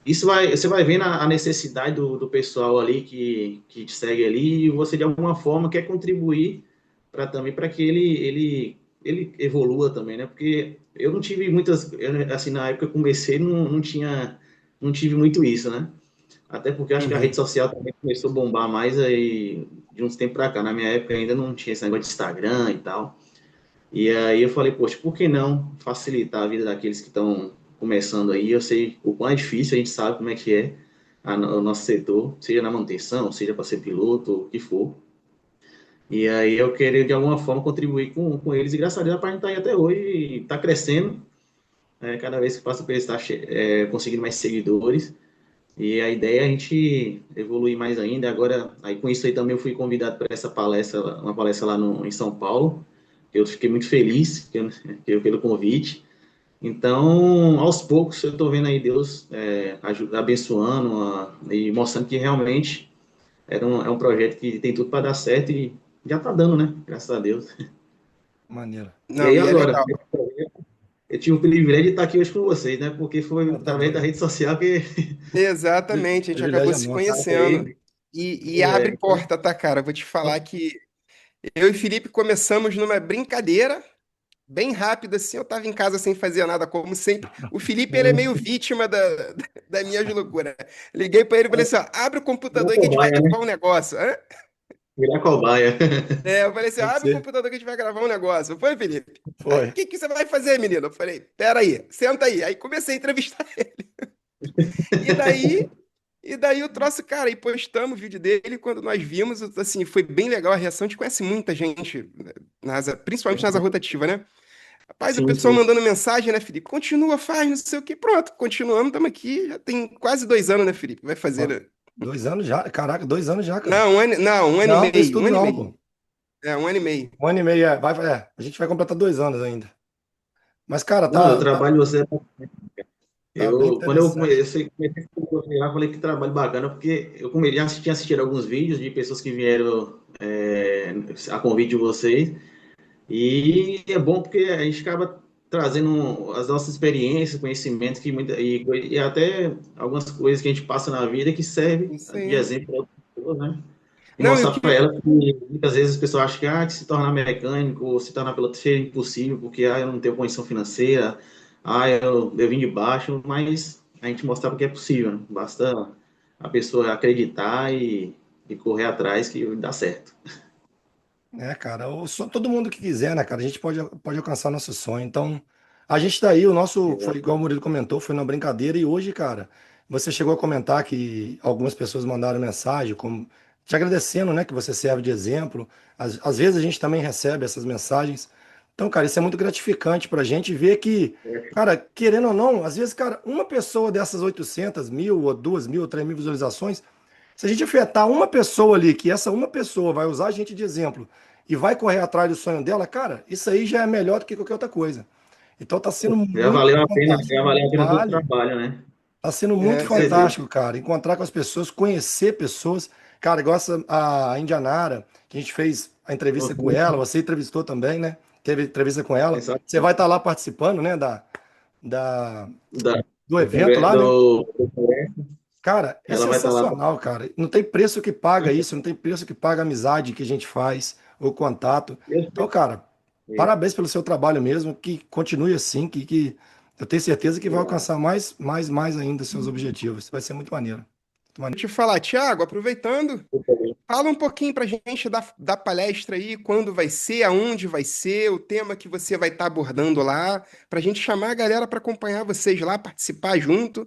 você vai vendo a necessidade do pessoal ali que te segue ali e você de alguma forma quer contribuir para que ele evolua também, né? Porque eu não tive assim, na época que eu comecei, não tive muito isso, né? Até porque eu acho que a rede Uhum. social também começou a bombar mais aí de uns tempos para cá. Na minha época ainda não tinha esse negócio de Instagram e tal. E aí eu falei, poxa, por que não facilitar a vida daqueles que estão começando aí? Eu sei o quão é difícil, a gente sabe como é que é o nosso setor, seja na manutenção, seja para ser piloto, o que for. E aí eu queria, de alguma forma, contribuir com eles. E graças a Deus a página está aí até hoje e está crescendo. Cada vez que passa por ele está conseguindo mais seguidores. E a ideia é a gente evoluir mais ainda. Agora, aí com isso aí também eu fui convidado para essa palestra, uma palestra lá em São Paulo. Eu fiquei muito feliz pelo convite. Então, aos poucos, eu estou vendo aí Deus abençoando e mostrando que realmente é um projeto que tem tudo para dar certo e já está dando, né? Graças a Deus. Maneiro. E Não, aí e é agora, legal. eu tive o privilégio de estar aqui hoje com vocês, né? Porque foi Ah, tá através da doido. rede social que Exatamente, a gente acabou Privilégio é se nosso. conhecendo. aí, E abre porta, tá, cara? Vou te falar que eu e Felipe começamos numa brincadeira bem rápida, assim. Eu tava em casa sem fazer nada, como sempre. O Felipe, ele é meio vítima da minha loucura. Liguei pra ele e falei assim: ó, abre o computador virar aí que a gente vai cobaia, né? gravar um negócio. Hã? Virar cobaia. Eu falei assim: Tem que abre o ser. computador que a gente vai gravar um negócio. Foi, Felipe? Aí, o Foi. que que você vai fazer, menino? Eu falei: pera aí, senta aí. Aí comecei a entrevistar ele. E daí. E daí o troço, cara, e postamos o vídeo dele. Quando nós vimos, assim, foi bem legal a reação. A gente conhece muita gente, né, principalmente na asa rotativa, né? Rapaz, o Sim, pessoal sim. mandando mensagem, né, Felipe? Continua, faz, não sei o quê. Pronto, continuamos, estamos aqui. Já tem quase 2 anos, né, Felipe? Vai fazer, Ó, né? 2 anos já, caraca, 2 anos já, cara. Não, um ano e Não, tem isso meio, um tudo ano e não, pô. meio. É, um ano e meio. 1 ano e meio, a gente vai completar 2 anos ainda. Mas, cara, Não, eu tá, trabalho você. tá bem Quando eu interessante. comecei a fotografar, eu falei que trabalho bacana, porque já tinha assistido alguns vídeos de pessoas que vieram a convite de vocês, e é bom porque a gente acaba trazendo as nossas experiências, conhecimentos, e até algumas coisas que a gente passa na vida que serve Isso de aí. exemplo para outras pessoas, né? E Não, e o mostrar para que. ela que muitas vezes as pessoas acham que se tornar mecânico ou se tornar piloto é impossível, porque eu não tenho condição financeira, eu vim de baixo, mas a gente mostrar que é possível, né? Basta a pessoa acreditar e correr atrás que dá certo. É, cara, só todo mundo que quiser, né, cara? A gente pode alcançar nosso sonho. Então, a gente tá aí, o nosso, foi igual o Murilo comentou, foi uma brincadeira. E hoje, cara, você chegou a comentar que algumas pessoas mandaram mensagem, como te agradecendo, né, que você serve de exemplo. Às vezes a gente também recebe essas mensagens. Então, cara, isso é muito gratificante pra gente ver que, cara, querendo ou não, às vezes, cara, uma pessoa dessas 800 mil, ou 2 mil, ou 3 mil visualizações. Se a gente afetar uma pessoa ali, que essa uma pessoa vai usar a gente de exemplo e vai correr atrás do sonho dela, cara, isso aí já é melhor do que qualquer outra coisa. Então tá sendo muito Já fantástico. valeu a pena todo o Vale. trabalho, né? Tá sendo muito É, Com certeza. fantástico, cara. Encontrar com as pessoas, conhecer pessoas. Cara, igual a Indianara, que a gente fez a entrevista com ela, você entrevistou também, né? Teve entrevista com ela. Exato. Você vai estar lá participando, né? Da, Da, do do, evento congre- lá, né? do congresso, Cara, é ela vai estar lá. sensacional, cara. Não tem preço que paga isso, não tem preço que paga a amizade que a gente faz, o contato. Então, cara, parabéns pelo seu trabalho mesmo, que continue assim, que eu tenho certeza que vai alcançar mais ainda os seus objetivos. Vai ser muito maneiro. Muito Vou maneiro. te falar, Thiago, aproveitando, fala um pouquinho pra gente da palestra aí, quando vai ser, aonde vai ser, o tema que você vai estar abordando lá, pra gente chamar a galera para acompanhar vocês lá, participar junto.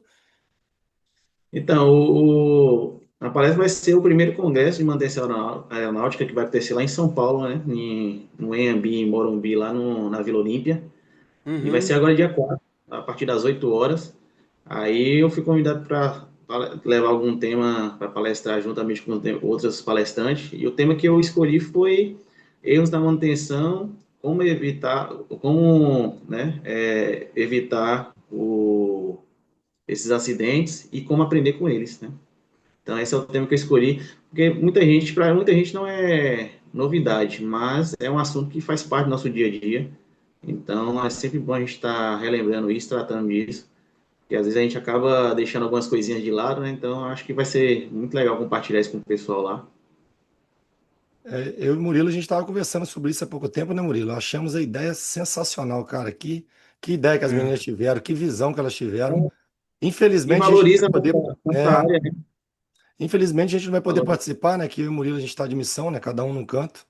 Então, a palestra vai ser o primeiro congresso de manutenção aeronáutica que vai acontecer lá em São Paulo, né? No Anhembi, em Morumbi, lá na Vila Olímpia. E vai ser Uhum. agora dia 4, a partir das 8 horas. Aí eu fui convidado para levar algum tema para palestrar juntamente com outros palestrantes. E o tema que eu escolhi foi erros da manutenção, evitar esses acidentes e como aprender com eles, né? Então, esse é o tema que eu escolhi, porque para muita gente não é novidade, mas é um assunto que faz parte do nosso dia a dia. Então, é sempre bom a gente estar relembrando isso, tratando disso, porque às vezes a gente acaba deixando algumas coisinhas de lado, né? Então, acho que vai ser muito legal compartilhar isso com o pessoal lá. Eu e o Murilo, a gente estava conversando sobre isso há pouco tempo, né, Murilo? Achamos a ideia sensacional, cara. Que ideia que as É. meninas tiveram, que visão que elas tiveram. E Infelizmente, a gente não valoriza vai poder. nossa É, área, né? Infelizmente, a gente não vai poder Valoriza participar, né? Que eu e o Murilo, a gente está de missão, né? Cada um num canto.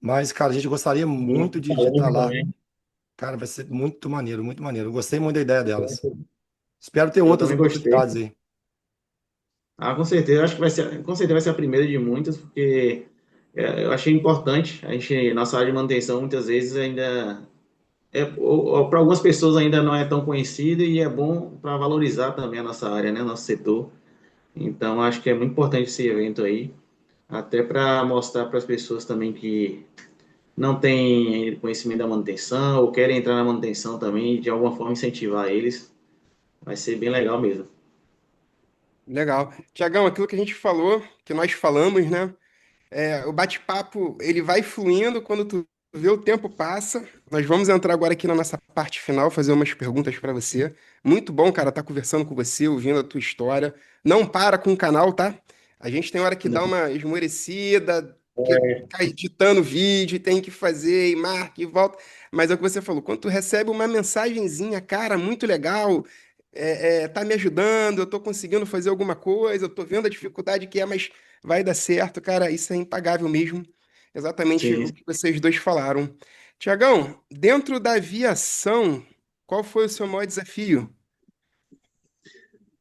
Mas, cara, a gente gostaria muito de estar falando lá. também. Cara, vai ser muito maneiro, muito maneiro. Eu gostei muito da ideia delas. Espero ter Eu outras também gostei. oportunidades aí. Com certeza, acho que com certeza vai ser a primeira de muitas, porque eu achei importante. Nossa área de manutenção, muitas vezes ainda para algumas pessoas ainda não é tão conhecida e é bom para valorizar também a nossa área, né, nosso setor. Então, acho que é muito importante esse evento aí, até para mostrar para as pessoas também que não têm conhecimento da manutenção ou querem entrar na manutenção também, de alguma forma incentivar eles. Vai ser bem legal mesmo. Legal. Tiagão, aquilo que a gente falou, que nós falamos, né? O bate-papo, ele vai fluindo quando tu vê o tempo passa. Nós vamos entrar agora aqui na nossa parte final, fazer umas perguntas para você. Muito bom, cara, estar conversando com você, ouvindo a tua história. Não para com o canal, tá? A gente tem hora que dá uma esmorecida, que ficar editando vídeo, e tem que fazer e marca e volta. Mas é o que você falou, quando tu recebe uma mensagenzinha, cara, muito legal, tá me ajudando, eu tô conseguindo fazer alguma coisa, eu tô vendo a dificuldade que é, mas vai dar certo, cara, isso é impagável mesmo. Exatamente Sim. o que vocês dois falaram. Tiagão, dentro da aviação, qual foi o seu maior desafio?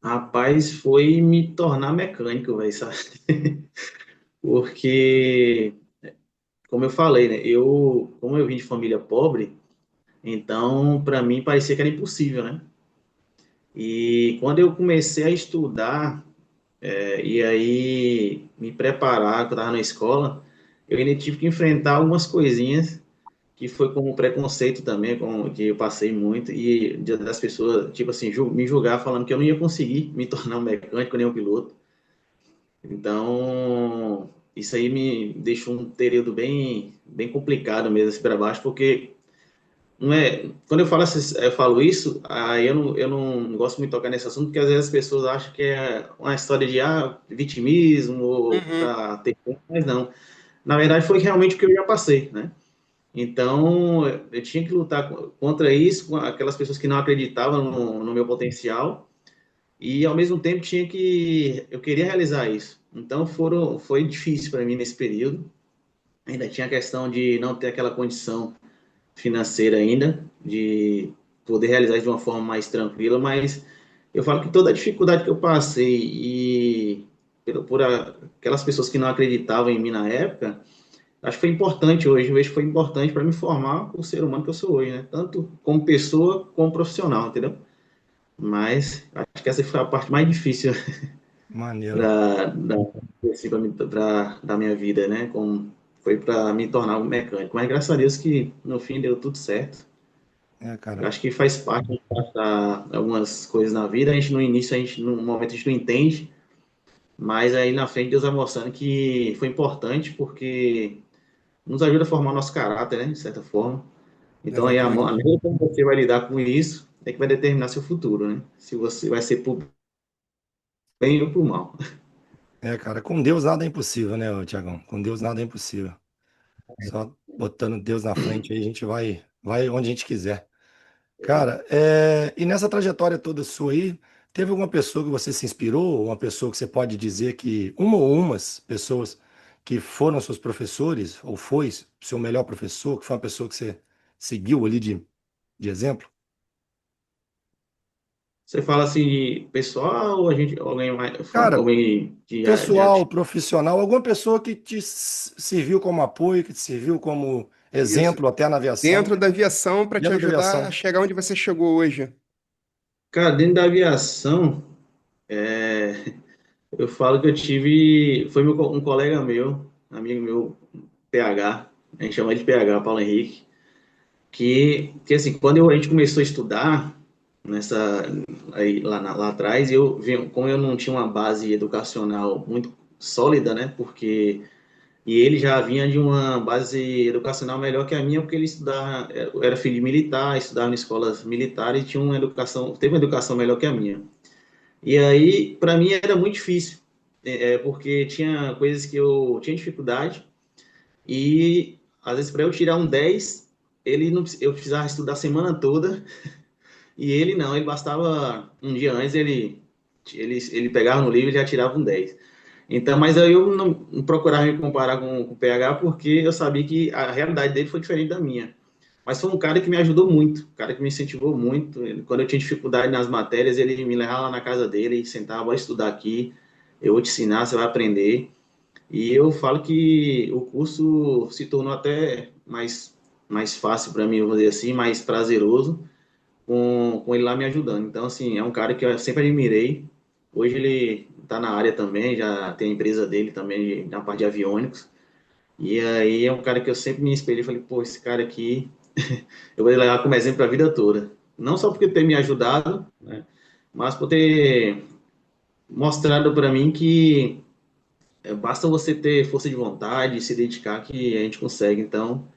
Rapaz, foi me tornar mecânico, velho, sabe? Porque, como eu falei, né? Como eu vim de família pobre, então para mim parecia que era impossível, né? E quando eu comecei a estudar, e aí me preparar, que eu estava na escola, eu ainda tive que enfrentar algumas coisinhas que foi como preconceito também, que eu passei muito, e das pessoas, tipo assim, me julgar falando que eu não ia conseguir me tornar um mecânico nem um piloto. Então, isso aí me deixou um período bem complicado mesmo, assim, para baixo, porque não é, quando eu falo isso, aí eu não gosto muito de tocar nesse assunto, porque às vezes as pessoas acham que é uma história de vitimismo, Uhum. para ter, mas não. Na verdade, foi realmente o que eu já passei, né? Então, eu tinha que lutar contra isso, com aquelas pessoas que não acreditavam no meu potencial, e ao mesmo tempo eu queria realizar isso. Então, foi difícil para mim nesse período. Ainda tinha a questão de não ter aquela condição financeira ainda, de poder realizar isso de uma forma mais tranquila, mas eu falo que toda a dificuldade que eu passei e aquelas pessoas que não acreditavam em mim na época, acho que foi importante hoje, eu vejo que foi importante para me formar o ser humano que eu sou hoje, né? Tanto como pessoa, como profissional, entendeu? Mas acho que essa foi a parte mais difícil Maneiro. da minha vida, né? Como foi para me tornar um mecânico. Mas graças a Deus que no fim deu tudo certo. É, Eu cara. acho que faz parte de passar algumas coisas na vida. A gente no início, no momento a gente não entende, mas aí na frente Deus vai mostrando que foi importante porque nos ajuda a formar nosso caráter, né? De certa forma. Então, aí a Exatamente. maneira como você vai lidar com isso é que vai determinar seu futuro, né? Se você vai ser pro bem ou pro mal. É, cara, com Deus nada é impossível, né, ô Tiagão? Com Deus nada é impossível. Só botando Deus na frente aí, a gente vai onde a gente quiser. Cara, e nessa trajetória toda sua aí, teve alguma pessoa que você se inspirou? Uma pessoa que você pode dizer que, uma ou umas pessoas que foram seus professores, ou foi seu melhor professor, que foi uma pessoa que você seguiu ali de exemplo? Você fala assim de pessoal ou a gente, alguém mais, Cara, alguém de pessoal, profissional, alguma pessoa que te serviu como apoio, que te serviu como Isso. exemplo até na aviação, Dentro da aviação para te dentro da ajudar a aviação. chegar onde você chegou hoje. Cara, dentro da aviação, eu falo que foi um colega meu, amigo meu, PH, a gente chama ele de PH, Paulo Henrique, que assim, quando a gente começou a estudar, nessa aí lá atrás, como eu não tinha uma base educacional muito sólida, né? E ele já vinha de uma base educacional melhor que a minha, porque ele estudava, era filho de militar, estudava em escolas militares e teve uma educação melhor que a minha. E aí, para mim era muito difícil, porque tinha coisas que eu tinha dificuldade e às vezes para eu tirar um 10 eu precisava estudar a semana toda. E ele não, ele bastava um dia antes, ele pegava no livro e já tirava um 10. Então, mas aí eu não procurava me comparar com o PH porque eu sabia que a realidade dele foi diferente da minha. Mas foi um cara que me ajudou muito, um cara que me incentivou muito. Quando eu tinha dificuldade nas matérias, ele me levava lá na casa dele e sentava, vai estudar aqui, eu vou te ensinar, você vai aprender. E eu falo que o curso se tornou até mais fácil para mim, vamos dizer assim, mais prazeroso, com ele lá me ajudando. Então, assim, é um cara que eu sempre admirei. Hoje ele está na área também, já tem a empresa dele também na parte de aviônicos. E aí é um cara que eu sempre me espelhei e falei, pô, esse cara aqui eu vou levar como exemplo a vida toda. Não só porque ter me ajudado, né, mas por ter mostrado para mim que basta você ter força de vontade, se dedicar que a gente consegue. Então,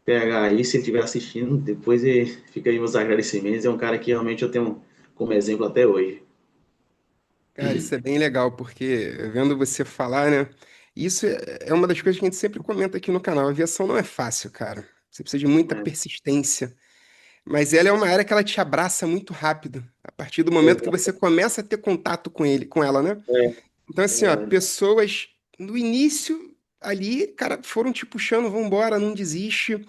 PH aí, se ele estiver assistindo, depois fica aí meus agradecimentos. É um cara que realmente eu tenho como exemplo até hoje. Cara, isso é bem legal, porque vendo você falar, né? Isso é uma das coisas que a gente sempre comenta aqui no canal. A aviação não é fácil, cara. Você precisa de muita Né? persistência. Mas ela é uma área que ela te abraça muito rápido, a partir do momento que você começa a ter contato com ela, né? Então, É assim, ó, verdade. pessoas no início ali, cara, foram te puxando, vambora, não desiste.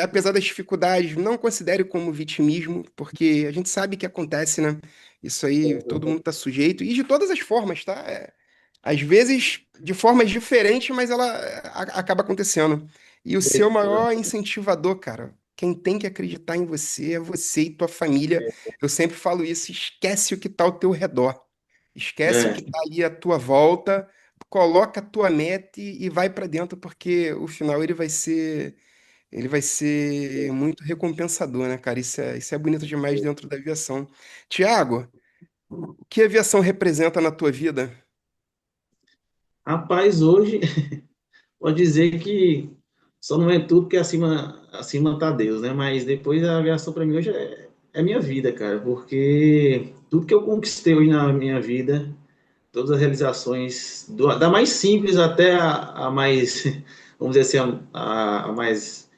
Apesar das dificuldades, não considere como vitimismo, porque a gente sabe que acontece, né? Isso aí todo mundo está sujeito, e de todas as formas, tá? Às vezes de formas diferentes, mas ela acaba acontecendo. E o seu maior incentivador, cara, quem tem que acreditar em você é você e tua família. Eu sempre falo isso, esquece o que está ao teu redor. Esquece o que É, está ali à tua volta, coloca a tua meta e vai para dentro, porque o final ele vai ser muito recompensador, né, cara? Isso é bonito demais dentro da aviação. Tiago, o que a aviação representa na tua vida? rapaz, hoje pode dizer que só não é tudo que acima tá Deus, né? Mas depois a aviação para mim hoje é minha vida, cara, porque tudo que eu conquistei hoje na minha vida, todas as realizações, da mais simples até a mais, vamos dizer assim, a mais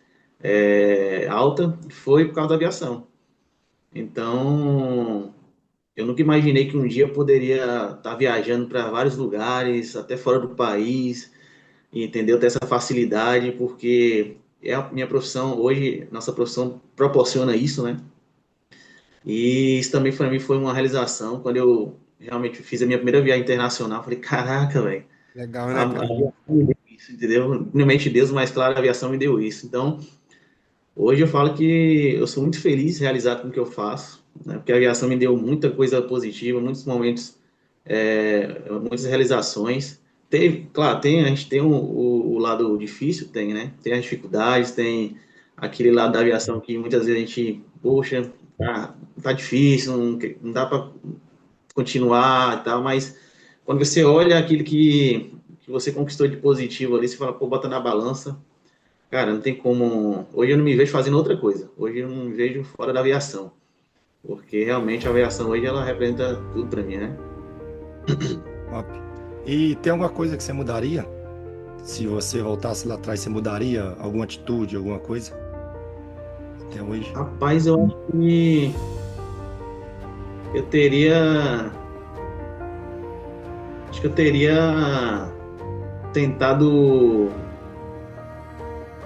alta, foi por causa da aviação. Então, eu nunca imaginei que um dia eu poderia estar viajando para vários lugares, até fora do país, e entendeu? Ter essa facilidade, porque é a minha profissão, hoje, nossa profissão proporciona isso, né? E isso também para mim foi uma realização, quando eu realmente fiz a minha primeira viagem internacional, eu falei, caraca, velho, Legal, a né, cara? aviação me deu isso, entendeu? Primeiramente Deus, mas claro, a aviação me deu isso. Então, hoje eu falo que eu sou muito feliz, realizado com o que eu faço, né? Porque a aviação me deu muita coisa positiva, muitos momentos, muitas realizações. Teve, claro, a gente tem o lado difícil, tem, né? Tem as dificuldades, tem aquele lado da aviação que muitas vezes a gente, poxa, tá difícil, não dá para continuar e tal, mas quando você olha aquilo que você conquistou de positivo ali, você fala, pô, bota na balança. Cara, não tem como. Hoje eu não me vejo fazendo outra coisa. Hoje eu não me vejo fora da aviação. Porque realmente a aviação hoje ela representa tudo para mim, né? Top. E tem alguma coisa que você mudaria? Se você voltasse lá atrás, você mudaria alguma atitude, alguma coisa? Até hoje. Rapaz, eu acho que eu teria. Acho que eu teria tentado.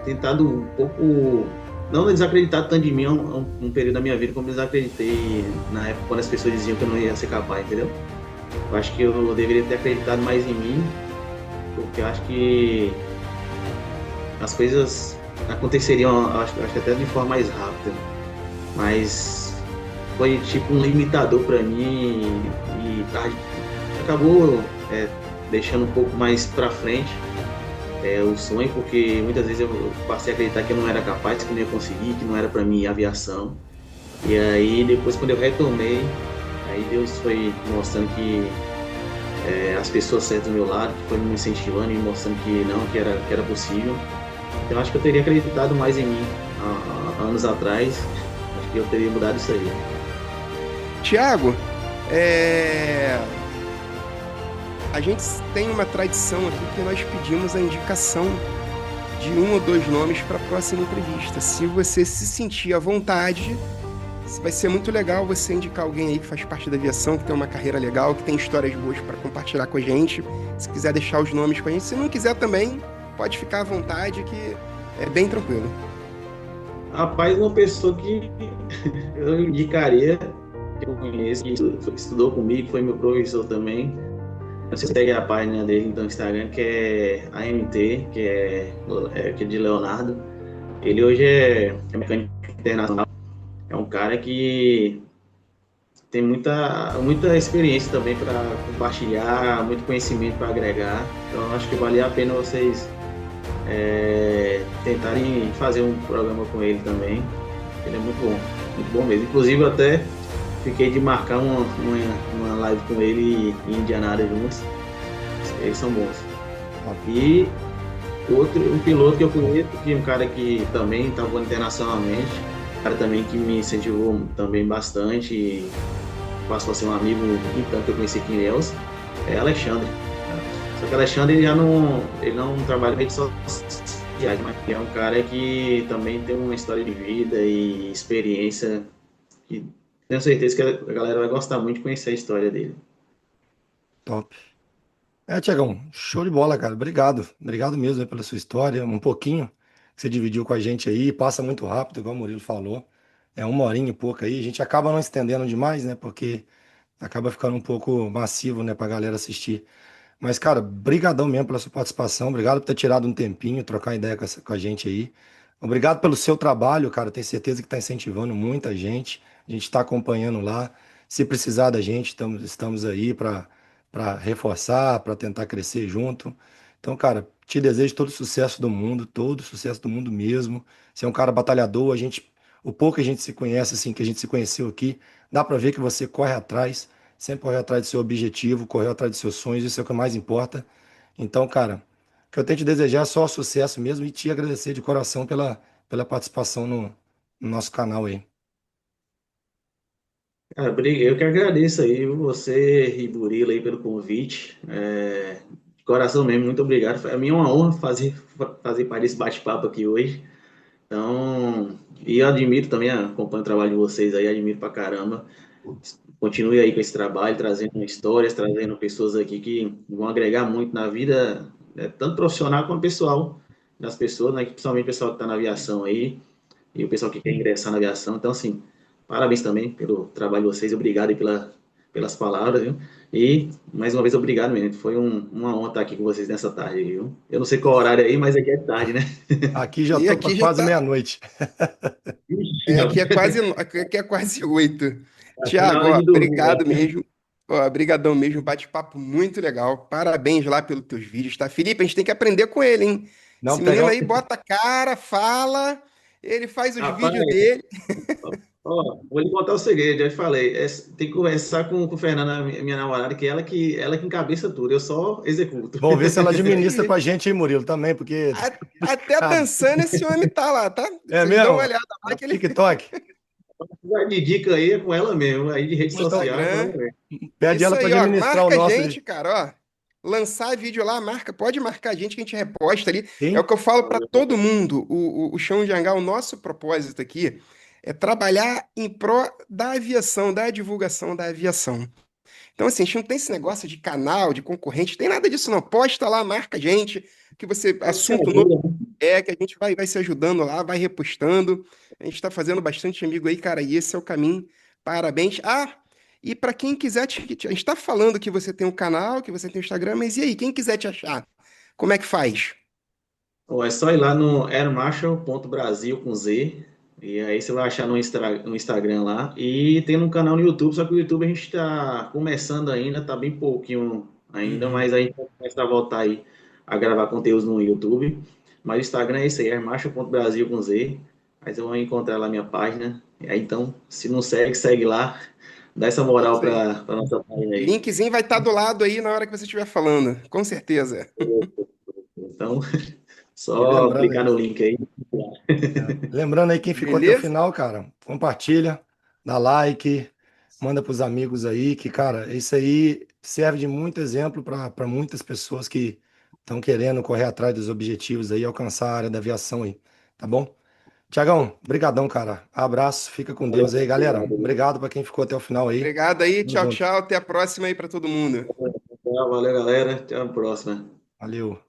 Tentado um pouco. Não desacreditar tanto de mim um período da minha vida como desacreditei na época quando as pessoas diziam que eu não ia ser capaz, entendeu? Eu acho que eu deveria ter acreditado mais em mim, porque eu acho que as coisas aconteceriam, acho que até de forma mais rápida, mas foi tipo um limitador para mim acabou deixando um pouco mais para frente o sonho, porque muitas vezes eu passei a acreditar que eu não era capaz, que eu não ia conseguir, que não era para mim a aviação. E aí depois quando eu retomei, aí Deus foi mostrando que as pessoas certas do meu lado, que foi me incentivando e me mostrando que não, que era possível. Então acho que eu teria acreditado mais em mim há anos atrás. Acho que eu teria mudado isso aí. Tiago, a gente tem uma tradição aqui que nós pedimos a indicação de um ou dois nomes para a próxima entrevista. Se você se sentir à vontade, vai ser muito legal você indicar alguém aí que faz parte da aviação, que tem uma carreira legal, que tem histórias boas para compartilhar com a gente. Se quiser deixar os nomes com a gente, se não quiser também, pode ficar à vontade, que é bem tranquilo. Rapaz, uma pessoa que eu indicaria, que eu conheço, que estudou comigo, foi meu professor também. Você segue a página dele no Instagram, que é AMT, que é de Leonardo. Ele hoje é mecânico internacional. É um cara que tem muita experiência também para compartilhar, muito conhecimento para agregar. Então, acho que valia a pena vocês tentarem fazer um programa com ele também. Ele é muito bom mesmo. Inclusive, eu até fiquei de marcar uma live com ele em Indianápolis juntos. Eles são bons. E um piloto que eu conheço, que é um cara que também está voando internacionalmente, um cara também que me incentivou também bastante, e passou a ser um amigo então que eu conheci aqui em Ilhéus, é Alexandre. Só que Alexandre ele não trabalha em redes sociais, mas é um cara que também tem uma história de vida e experiência que tenho certeza que a galera vai gostar muito de conhecer a história dele. Top. Tiagão, show de bola, cara. Obrigado. Obrigado mesmo aí pela sua história. Um pouquinho que você dividiu com a gente aí. Passa muito rápido, igual o Murilo falou. É uma horinha e pouco aí. A gente acaba não estendendo demais, né? Porque acaba ficando um pouco massivo, né, pra galera assistir. Mas, cara, brigadão mesmo pela sua participação. Obrigado por ter tirado um tempinho, trocar ideia com a gente aí. Obrigado pelo seu trabalho, cara. Tenho certeza que está incentivando muita gente. A gente está acompanhando lá. Se precisar da gente, estamos aí para reforçar, para tentar crescer junto. Então, cara, te desejo todo sucesso do mundo mesmo. Você é um cara batalhador, o pouco que a gente se conhece, assim, que a gente se conheceu aqui, dá para ver que você corre atrás, sempre corre atrás do seu objetivo, correu atrás dos seus sonhos, isso é o que mais importa. Então, cara, o que eu tenho te desejar é só sucesso mesmo e te agradecer de coração pela participação no nosso canal aí. Cara, eu que agradeço aí, você e Burila aí pelo convite. De coração mesmo, muito obrigado. Para mim é uma honra fazer parte desse bate-papo aqui hoje. Então, e eu admiro também, acompanho o trabalho de vocês aí, admiro pra caramba. Continue aí com esse trabalho, trazendo histórias, trazendo pessoas aqui que vão agregar muito na vida, tanto profissional quanto pessoal das pessoas, né? Principalmente o pessoal que está na aviação aí e o pessoal que quer ingressar na aviação. Então, assim, parabéns também pelo trabalho de vocês, obrigado aí pelas palavras, viu? E, mais uma vez, obrigado mesmo. Foi uma honra estar aqui com vocês nessa tarde, viu? Eu não sei qual horário aí, mas aqui é tarde, né? Aqui já E tô para aqui já quase tá. meia-noite. Aqui é quase 8. Tá na Tiago, hora ó, de dormir, obrigado já. mesmo. Ó, brigadão mesmo, bate-papo muito legal. Parabéns lá pelos teus vídeos, tá? Felipe, a gente tem que aprender com ele, hein? Não, Esse menino pegar. aí bota a cara, fala, ele faz os vídeos Rapaz, dele. ó, vou lhe contar o segredo, já te falei. Tem que conversar com Fernanda, minha namorada, que ela que encabeça tudo, eu só executo. Vamos ver se ela Isso administra com aí. a gente, hein, Murilo, também, porque tá Até complicado. dançando esse homem tá lá, tá? É Vocês dão uma mesmo? olhada lá No que ele TikTok? Vai de dica aí é com ela mesmo, aí de rede no Então, social é com ela Instagram. mesmo. pede Isso ela para aí, ó. administrar o Marca a nosso aí. gente, cara, ó. Lançar vídeo lá, marca, pode marcar a gente reposta ali. É o Sim? que eu falo para todo mundo. O Chão de Hangar, o nosso propósito aqui é trabalhar em pró da aviação, da divulgação da aviação. Então, assim, a gente não tem esse negócio de canal, de concorrente, tem nada disso, não. Posta lá, marca a gente, que você, Ela se assunto novo ajuda, né? que a gente vai se ajudando lá, vai repostando. A gente está fazendo bastante amigo aí, cara, e esse é o caminho. Parabéns. Ah, e para quem quiser, a gente está falando que você tem um canal, que você tem um Instagram, mas e aí, quem quiser te achar, como é que faz? Ó, é só ir lá no airmarshal.brasil com Z, e aí você vai achar no Instagram lá, e tem um canal no YouTube, só que o YouTube a gente está começando ainda, tá bem pouquinho ainda, Uhum. mas a gente vai começar a voltar aí a gravar conteúdos no YouTube. Mas o Instagram é isso aí, airmarshal.brasil com Z, aí você vai encontrar lá minha página, e aí então, se não segue, segue lá, dá essa É moral isso aí. para nossa página aí. Linkzinho vai estar do lado aí na hora que você estiver falando, com certeza. Então, E só lembrando clicar aí. no link aí. Lembrando aí, quem ficou até o Beleza? final, cara, compartilha, dá like, manda pros amigos aí, que, cara, isso aí serve de muito exemplo para muitas pessoas que estão querendo correr atrás dos objetivos aí, alcançar a área da aviação aí, tá bom? Tiagão, brigadão, cara. Abraço, fica com Deus aí, galera. Obrigado. Obrigado para quem ficou até o final aí. Obrigado aí, Tamo tchau, junto. tchau. Até a próxima aí para todo mundo. Valeu, galera. Até a próxima. Valeu.